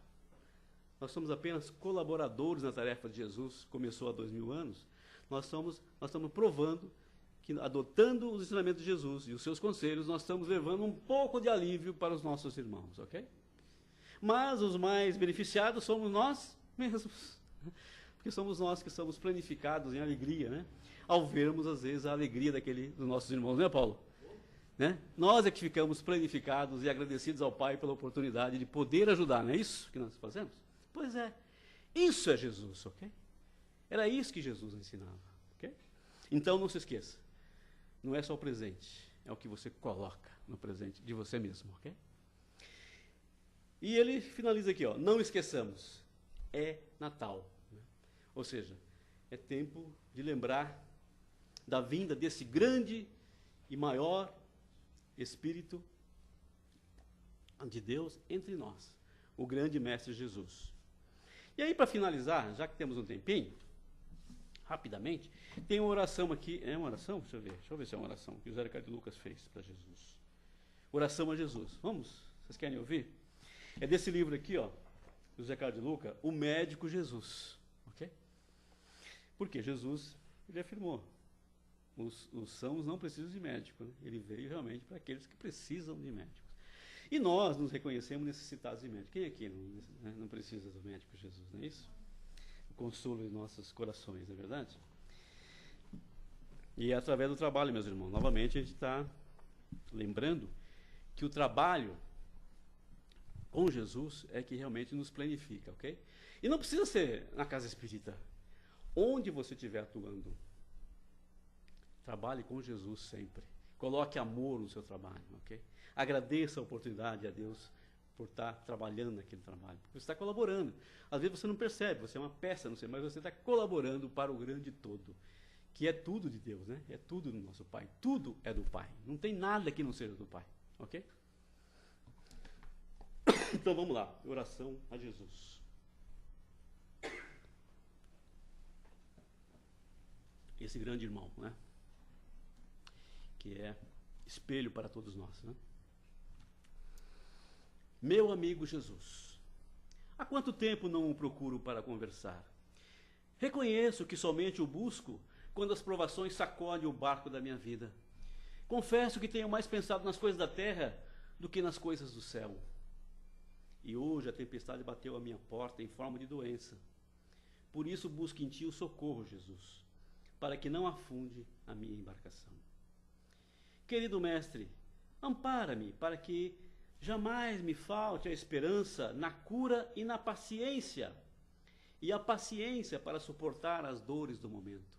Nós somos apenas colaboradores na tarefa de Jesus, começou há 2000 anos. Nós estamos provando que, adotando os ensinamentos de Jesus e os seus conselhos, nós estamos levando um pouco de alívio para os nossos irmãos, ok? Mas os mais beneficiados somos nós mesmos, porque somos nós que somos planificados em alegria, né? Ao vermos, às vezes, a alegria dos nossos irmãos, não é, Paulo? Né? Nós é que ficamos planificados e agradecidos ao Pai pela oportunidade de poder ajudar, não é isso que nós fazemos? Pois é, isso é Jesus, ok? Era isso que Jesus ensinava, ok? Então, não se esqueça. Não é só o presente, é o que você coloca no presente de você mesmo, ok? E ele finaliza aqui, ó, não esqueçamos, é Natal. Né? Ou seja, é tempo de lembrar da vinda desse grande e maior Espírito de Deus entre nós, o grande Mestre Jesus. E aí, para finalizar, já que temos um tempinho, rapidamente, tem uma oração aqui. É uma oração? Deixa eu ver se é uma oração que o José Ricardo Lucas fez para Jesus. Oração a Jesus. Vamos? Vocês querem ouvir? É desse livro aqui, ó, José Ricardo Lucas, O Médico Jesus. Ok? Porque Jesus, ele afirmou, os sãos não precisam de médico. Né? Ele veio realmente para aqueles que precisam de médicos. E nós nos reconhecemos necessitados de médico. Quem aqui não precisa do médico Jesus, não é isso? O consolo de nossos corações, não é verdade? E é através do trabalho, meus irmãos. Novamente, a gente está lembrando que o trabalho com Jesus é que realmente nos planifica, ok? E não precisa ser na casa espírita. Onde você estiver atuando, trabalhe com Jesus sempre. Coloque amor no seu trabalho, ok? Agradeça a oportunidade a Deus por estar trabalhando naquele trabalho. Porque você está colaborando. Às vezes você não percebe, você é uma peça, não sei, mas você está colaborando para o grande todo, que é tudo de Deus, né? É tudo do nosso Pai. Tudo é do Pai. Não tem nada que não seja do Pai, ok? Então vamos lá, oração a Jesus. Esse grande irmão, né? Que é espelho para todos nós, né? Meu amigo Jesus, há quanto tempo não o procuro para conversar? Reconheço que somente o busco quando as provações sacodem o barco da minha vida. Confesso que tenho mais pensado nas coisas da terra do que nas coisas do céu. E hoje a tempestade bateu à minha porta em forma de doença. Por isso busco em ti o socorro, Jesus, para que não afunde a minha embarcação. Querido mestre, ampara-me para que jamais me falte a esperança na cura e na paciência, e a paciência para suportar as dores do momento.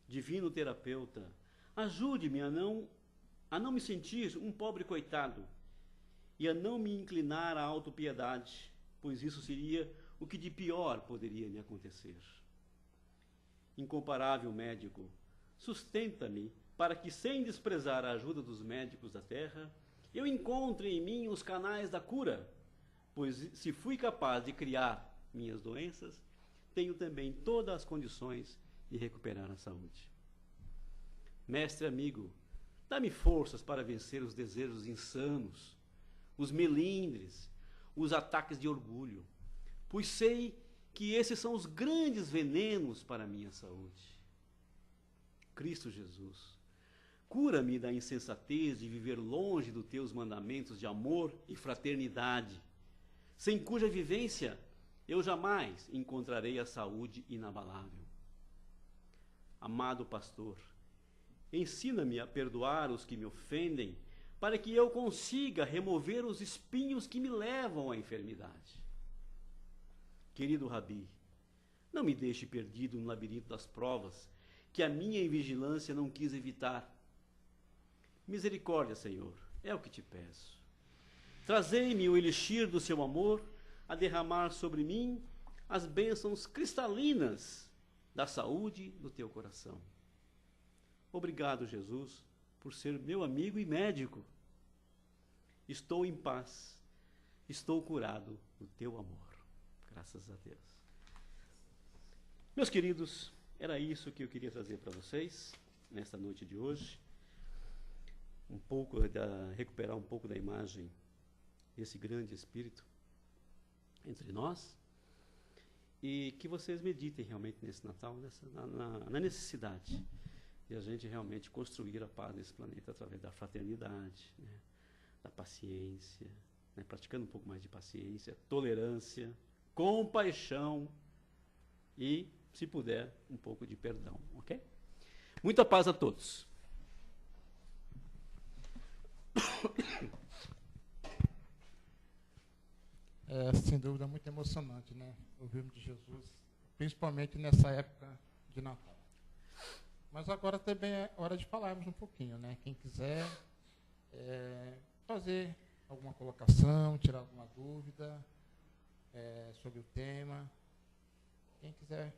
Divino terapeuta, ajude-me a não me sentir um pobre coitado e a não me inclinar à autopiedade, pois isso seria o que de pior poderia me acontecer. incomparável médico, sustenta-me para que, sem desprezar a ajuda dos médicos da terra, eu encontre em mim os canais da cura, pois se fui capaz de criar minhas doenças, tenho também todas as condições de recuperar a saúde. Mestre amigo, dá-me forças para vencer os desejos insanos, os melindres, os ataques de orgulho, pois sei que esses são os grandes venenos para a minha saúde. Cristo Jesus, cura-me da insensatez de viver longe dos teus mandamentos de amor e fraternidade, sem cuja vivência eu jamais encontrarei a saúde inabalável. Amado pastor, ensina-me a perdoar os que me ofendem, para que eu consiga remover os espinhos que me levam à enfermidade. Querido Rabi, não me deixe perdido no labirinto das provas, que a minha invigilância não quis evitar. Misericórdia, Senhor, é o que te peço. Trazei-me o elixir do seu amor, a derramar sobre mim as bênçãos cristalinas da saúde do teu coração. Obrigado, Jesus, por ser meu amigo e médico. Estou em paz, estou curado do teu amor. Graças a Deus. Meus queridos, era isso que eu queria trazer para vocês nesta noite de hoje. Recuperar um pouco da imagem desse grande Espírito entre nós, e que vocês meditem realmente nesse Natal, na necessidade de a gente realmente construir a paz nesse planeta através da fraternidade, né, da paciência, né, praticando um pouco mais de paciência, tolerância, compaixão e, se puder, um pouco de perdão, ok? Muita paz a todos. É, sem dúvida, muito emocionante, né? Ouvirmos de Jesus, principalmente nessa época de Natal. Mas agora também é hora de falarmos um pouquinho, né? Quem quiser fazer alguma colocação, tirar alguma dúvida sobre o tema, quem quiser,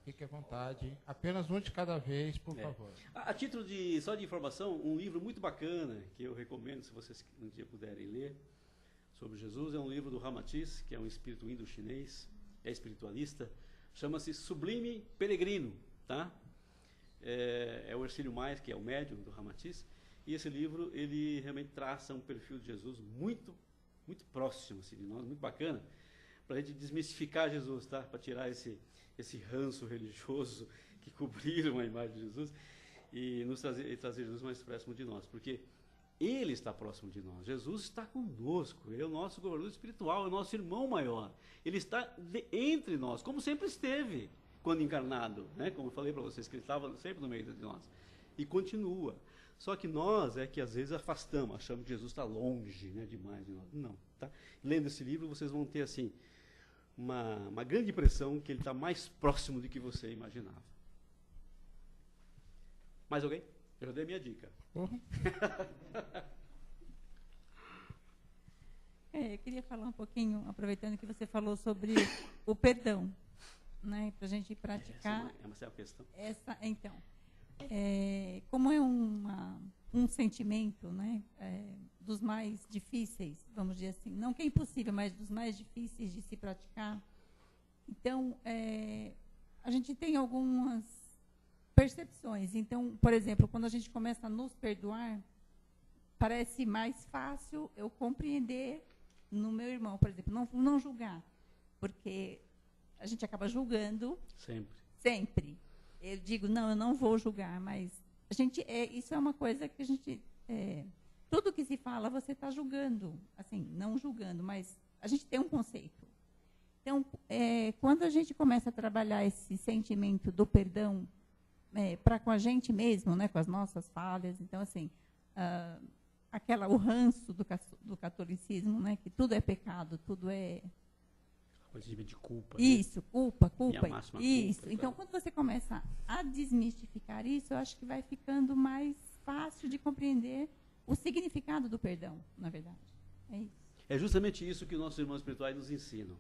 fique à vontade. Apenas um de cada vez, por favor. A título só de informação, um livro muito bacana, que eu recomendo, se vocês um dia puderem ler, sobre Jesus, é um livro do Ramatiz, que é um espírito indo-chinês, é espiritualista, chama-se Sublime Peregrino, tá? É o Ercílio Mais, que é o médium do Ramatiz, e esse livro, ele realmente traça um perfil de Jesus muito, muito próximo assim, de nós, muito bacana, para a gente desmistificar Jesus, tá? Para tirar esse ranço religioso que cobriram a imagem de Jesus e trazer Jesus mais próximo de nós, porque Ele está próximo de nós. Jesus está conosco. Ele é o nosso governador espiritual, é o nosso irmão maior. Ele está entre nós, como sempre esteve quando encarnado, né? Como eu falei para vocês, que ele estava sempre no meio de nós. E continua. Só que nós é que às vezes afastamos, achamos que Jesus está longe, né, demais de nós. Não. Tá? Lendo esse livro, vocês vão ter assim uma grande impressão que ele está mais próximo do que você imaginava. Mais alguém? Eu já dei a minha dica. Uhum. Eu queria falar um pouquinho, aproveitando que você falou sobre o perdão, né, para a gente praticar. Essa é a questão. Então, como é um sentimento, né, dos mais difíceis, vamos dizer assim, não que é impossível, mas dos mais difíceis de se praticar. Então, a gente tem algumas percepções. Então, por exemplo, quando a gente começa a nos perdoar, parece mais fácil eu compreender no meu irmão, por exemplo, não julgar, porque a gente acaba julgando sempre. Eu digo, não, eu não vou julgar, mas a gente isso é uma coisa que a gente tudo que se fala você está julgando, assim, não julgando, mas a gente tem um conceito. Então, quando a gente começa a trabalhar esse sentimento do perdão para com a gente mesmo, né, com as nossas falhas, então assim, o ranço do catolicismo, né, que tudo é pecado, tudo é coisa de culpa. Isso, né? culpa. Isso. Culpa, então, quando você começa a desmistificar isso, eu acho que vai ficando mais fácil de compreender o significado do perdão, na verdade. É isso. É justamente isso que os nossos irmãos espirituais nos ensinam.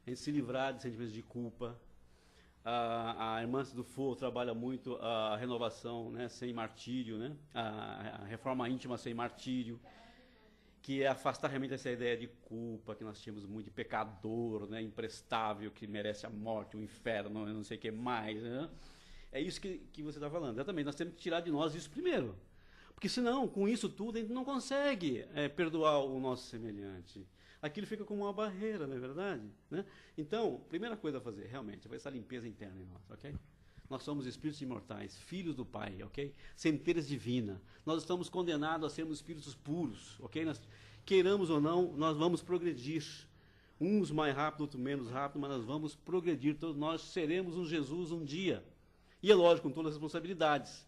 A gente se livrar de sentimentos de culpa, A irmã do Fo trabalha muito a renovação, né, sem martírio, né, a reforma íntima sem martírio, que é afastar realmente essa ideia de culpa que nós tínhamos muito, de pecador, né, imprestável, que merece a morte, o inferno, não sei o que mais. Né? É isso que você está falando. Exatamente, nós temos que tirar de nós isso primeiro. Porque senão, com isso tudo, a gente não consegue perdoar o nosso semelhante. Aquilo fica como uma barreira, não é verdade? Né? Então, primeira coisa a fazer, realmente, vai essa limpeza interna em nós, ok? Nós somos espíritos imortais, filhos do Pai, ok? Centelhas divina. Nós estamos condenados a sermos espíritos puros, ok? Nós, queiramos ou não, nós vamos progredir. Uns mais rápido, outros menos rápido, mas nós vamos progredir. Todos nós seremos um Jesus um dia. E é lógico, com todas as responsabilidades.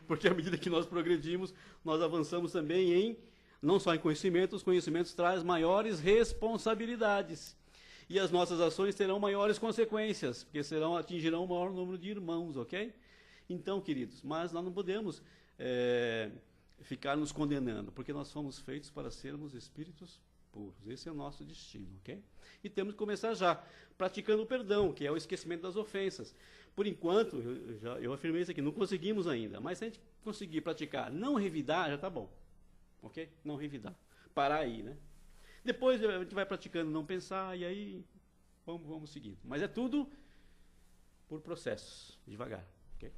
Porque à medida que nós progredimos, nós avançamos também em não só em conhecimento, os conhecimentos trazem maiores responsabilidades. E as nossas ações terão maiores consequências, porque atingirão o maior número de irmãos, ok? Então, queridos, mas nós não podemos ficar nos condenando, porque nós fomos feitos para sermos espíritos puros. Esse é o nosso destino, ok? E temos que começar já, praticando o perdão, que é o esquecimento das ofensas. Por enquanto, eu afirmei isso aqui, não conseguimos ainda, mas se a gente conseguir praticar, não revidar, já está bom. Ok? Não revidar. Parar aí, né? Depois a gente vai praticando não pensar e aí vamos seguindo. Mas é tudo por processos, devagar. Okay?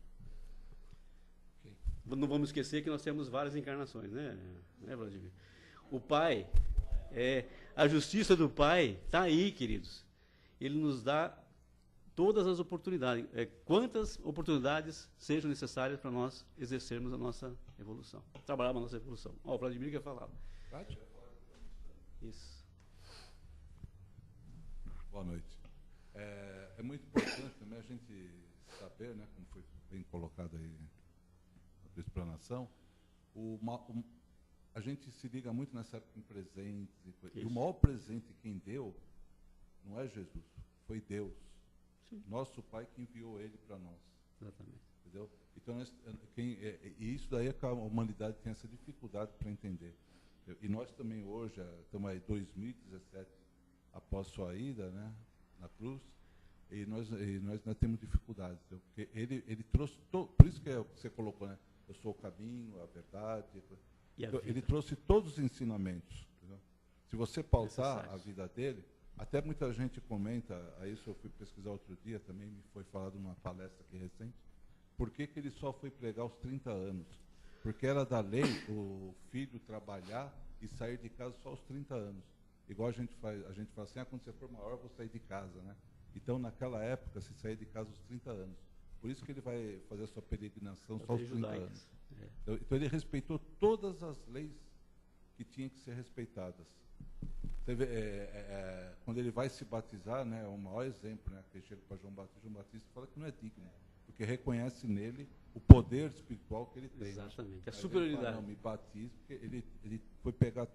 Não vamos esquecer que nós temos várias encarnações, né, Vladimir? O Pai, a justiça do Pai está aí, queridos. Ele nos dá todas as oportunidades. Quantas oportunidades sejam necessárias para nós exercermos a nossa evolução, trabalhar a nossa evolução. O Vladimir quer falar. Isso. Boa noite. É muito importante também a gente saber, né, como foi bem colocado aí na explanação, a gente se liga muito nessa época em presentes. E o maior presente quem deu não é Jesus, foi Deus. Sim. Nosso Pai que enviou ele para nós. Exatamente. Entendeu? Então, e isso daí é que a humanidade tem essa dificuldade para entender. E nós também hoje, estamos aí 2017, após sua ida, né, na cruz, e nós temos dificuldades. Porque ele trouxe, por isso que você colocou, né, eu sou o caminho, a verdade. Então, ele trouxe todos os ensinamentos. Entendeu? Se você pautar a vida dele, até muita gente comenta, a isso eu fui pesquisar outro dia, também me foi falado numa palestra aqui recente, por que ele só foi pregar aos 30 anos? Porque era da lei o filho trabalhar e sair de casa só aos 30 anos. Igual a gente fala assim, quando você for maior, eu vou sair de casa, né? Então, naquela época, se sair de casa aos 30 anos. Por isso que ele vai fazer a sua peregrinação só aos 30 anos. Então, ele respeitou todas as leis que tinham que ser respeitadas. Você vê, quando ele vai se batizar, né, é o maior exemplo, né, que ele chega para João Batista fala que não é digno, porque reconhece nele o poder espiritual que ele tem. Exatamente, a Mas superioridade. Ele fala, não, me batizo, porque ele foi pegar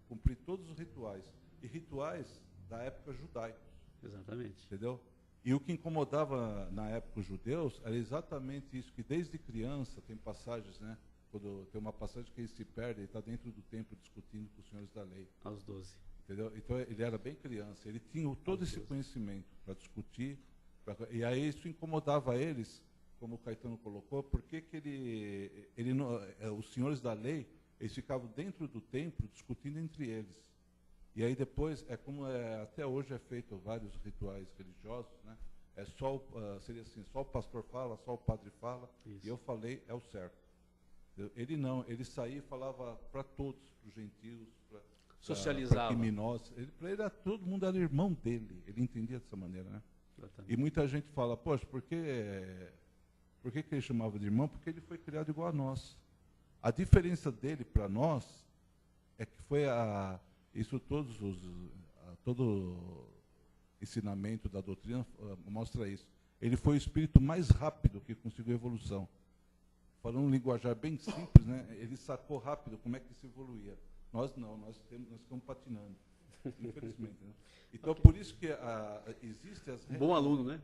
cumprir todos os rituais, e rituais da época judaicos. Exatamente. Entendeu? E o que incomodava na época os judeus era exatamente isso, que desde criança tem passagens, né? Quando tem uma passagem que ele se perde, ele está dentro do templo discutindo com os senhores da lei. Aos 12. Entendeu? Então ele era bem criança, ele tinha todo esse conhecimento para discutir, e aí isso incomodava eles, como o Caetano colocou, porque os senhores da lei, eles ficavam dentro do templo discutindo entre eles. E aí depois, até hoje é feito vários rituais religiosos, né? Seria assim, só o pastor fala, só o padre fala, isso. E eu falei, é o certo. Ele não, ele saía e falava para todos, para os gentios, socializava. Para criminosos. Para ele, todo mundo era irmão dele, ele entendia dessa maneira, né? Exatamente. E muita gente fala, poxa, por que ele chamava de irmão? Porque ele foi criado igual a nós. A diferença dele para nós é que foi todo ensinamento da doutrina mostra isso. Ele foi o espírito mais rápido que conseguiu evolução. Falando um linguajar bem simples, né? Ele sacou rápido como é que se evoluía. Nós não, nós ficamos patinando, infelizmente. Né? Então, okay. Por isso que existem as... Bom aluno, né?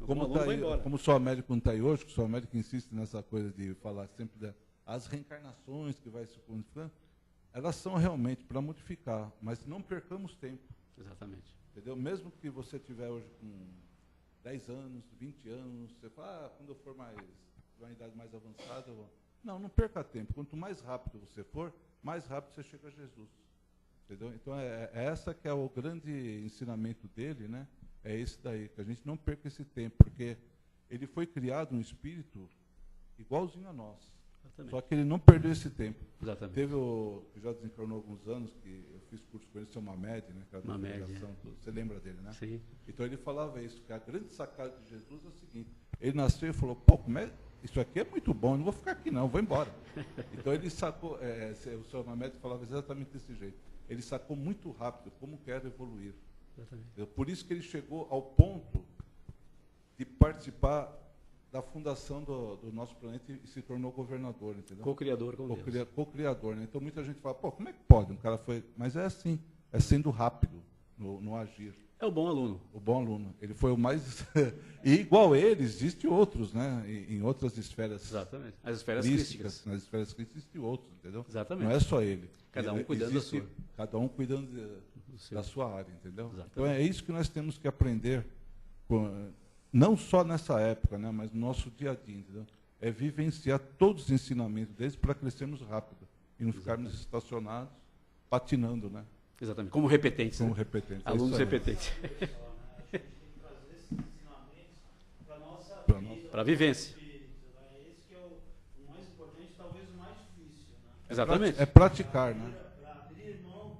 Como o Sr. Américo não está aí hoje, que o Sr. Américo insiste nessa coisa de falar sempre das reencarnações que vai se modificando, elas são realmente para modificar, mas não percamos tempo. Exatamente. Entendeu? Mesmo que você tiver hoje com 10 anos, 20 anos, você fala, quando eu for mais, uma idade mais avançada, eu vou... Não perca tempo. Quanto mais rápido você for, mais rápido você chega a Jesus. Entendeu? Então, essa que é o grande ensinamento dele, né? É esse daí, que a gente não perca esse tempo, porque ele foi criado um espírito igualzinho a nós. Exatamente. Só que ele não perdeu esse tempo. Exatamente. Teve o, que já desencarnou há alguns anos, que eu fiz curso com ele, o seu Mamed, né? Você lembra dele, né? Sim. Então ele falava isso, que a grande sacada de Jesus é o seguinte, ele nasceu e falou, pô, isso aqui é muito bom, eu não vou ficar aqui não, vou embora. Então ele sacou, o seu Mamed falava exatamente desse jeito, ele sacou muito rápido como quer evoluir. Exatamente. Por isso que ele chegou ao ponto de participar da fundação do nosso planeta e se tornou governador, entendeu? Co-criador com Deus. Co-criador, né? Então muita gente fala, pô, como é que pode? Um cara foi... Mas é assim, é sendo rápido no agir. É o bom aluno. O bom aluno. Ele foi o mais... E igual ele, existem outros, né? Em outras esferas. Exatamente. As esferas crísticas. Nas esferas crísticas existem outros, entendeu? Exatamente. Não é só ele. Cada um cuidando da sua. Cada um cuidando da sua área, entendeu? Exatamente. Então é isso que nós temos que aprender, não só nessa época, né? Mas no nosso dia a dia, entendeu? É vivenciar todos os ensinamentos deles para crescermos rápido e não ficarmos estacionados, patinando, né? Exatamente, como repetentes. Como né? repetentes. Alunos repetentes. Para a vivência. Esse que é o mais importante, talvez o mais difícil. Né? Exatamente. É praticar, né? Para abrir mão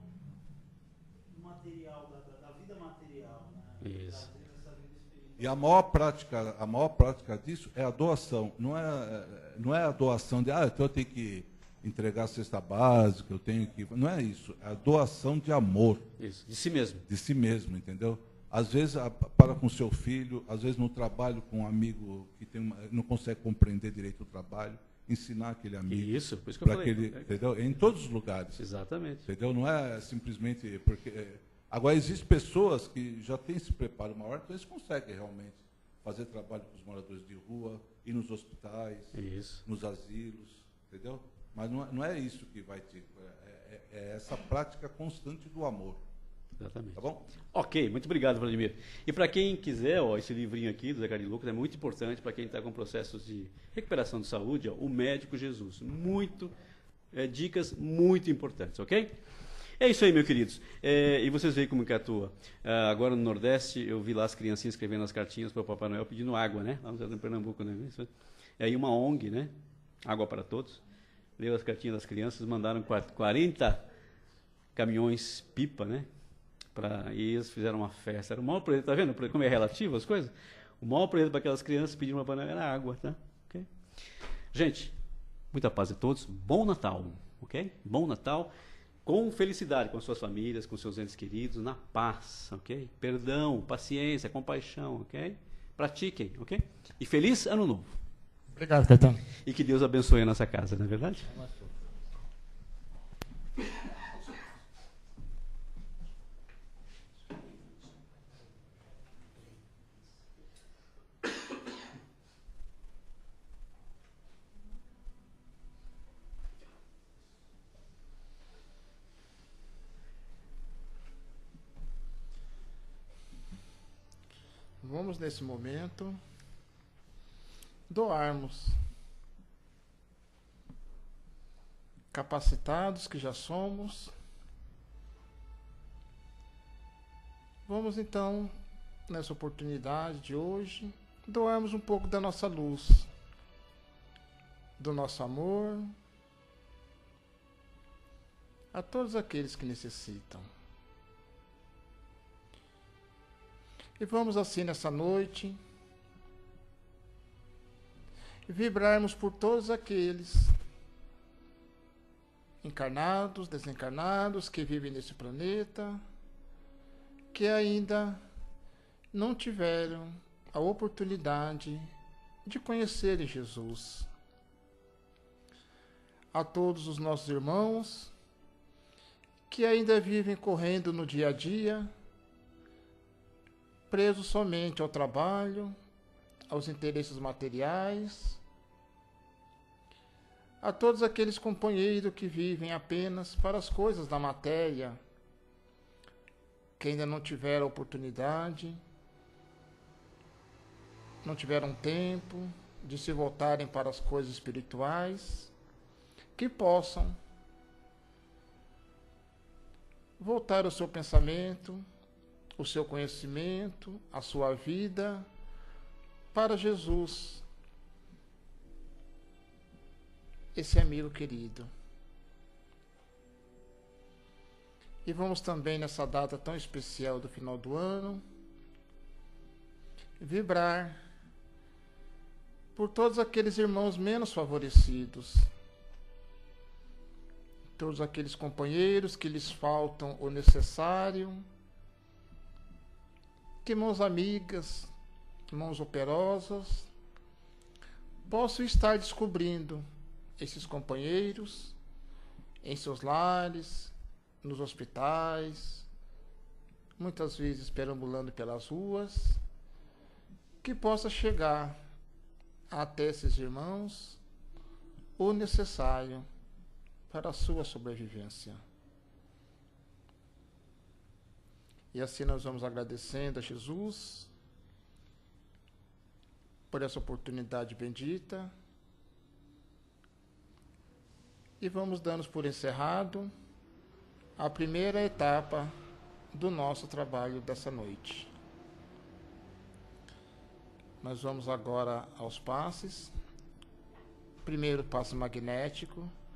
do material, da vida material. Né? Isso. E a maior prática disso é a doação. Não é a doação de, então eu tenho que entregar a cesta básica, eu tenho que... Não é isso, é a doação de amor. Isso, de si mesmo. De si mesmo, entendeu? Às vezes para com seu filho, às vezes no trabalho com um amigo que não consegue compreender direito o trabalho, ensinar aquele amigo. Isso, por isso que eu falei. Entendeu? Em todos os lugares. Exatamente. Entendeu? Não é simplesmente porque... Agora, existem pessoas que já têm esse preparo maior, então eles conseguem realmente fazer trabalho com os moradores de rua, ir nos hospitais, nos asilos, entendeu? Mas não é isso que vai ter, é essa prática constante do amor. Exatamente. Tá bom? Ok, muito obrigado, Vladimir. E para quem quiser, esse livrinho aqui do Zé Carlos Lucas é muito importante para quem está com processos de recuperação de saúde, O Médico Jesus. Dicas muito importantes, ok? É isso aí, meus queridos. E vocês veem como que atua. Agora no Nordeste, eu vi lá as criancinhas escrevendo as cartinhas para o Papai Noel pedindo água, né? Lá no Pernambuco, né? E aí uma ONG, né? Água para Todos, leu as cartinhas das crianças, mandaram 40 caminhões pipa, né? E eles fizeram uma festa. Era o maior presente, tá vendo como é relativo as coisas? O maior presente para aquelas crianças pedindo uma panela era água, tá? Okay? Gente, muita paz a todos. Bom Natal, ok? Bom Natal. Com felicidade, com suas famílias, com seus entes queridos, na paz, ok? Perdão, paciência, compaixão, ok? Pratiquem, ok? E feliz Ano Novo. Obrigado, Caetano. E que Deus abençoe a nossa casa, não é verdade? Vamos, nesse momento, doarmos. Capacitados que já somos. Vamos, então, nessa oportunidade de hoje, doarmos um pouco da nossa luz, do nosso amor, a todos aqueles que necessitam. E vamos assim nessa noite vibrarmos por todos aqueles encarnados, desencarnados, que vivem nesse planeta, que ainda não tiveram a oportunidade de conhecerem Jesus. A todos os nossos irmãos que ainda vivem correndo no dia a dia, presos somente ao trabalho, aos interesses materiais, a todos aqueles companheiros que vivem apenas para as coisas da matéria, que ainda não tiveram oportunidade, não tiveram tempo de se voltarem para as coisas espirituais, que possam voltar o seu pensamento, o seu conhecimento, a sua vida para Jesus, esse amigo querido. E vamos também, nessa data tão especial do final do ano, vibrar por todos aqueles irmãos menos favorecidos, todos aqueles companheiros que lhes faltam o necessário, que mãos amigas, mãos operosas, possam estar descobrindo esses companheiros em seus lares, nos hospitais, muitas vezes perambulando pelas ruas, que possa chegar até esses irmãos o necessário para a sua sobrevivência. E assim nós vamos agradecendo a Jesus por essa oportunidade bendita e vamos dando por encerrado a primeira etapa do nosso trabalho dessa noite. Nós vamos agora aos passes. Primeiro passe magnético,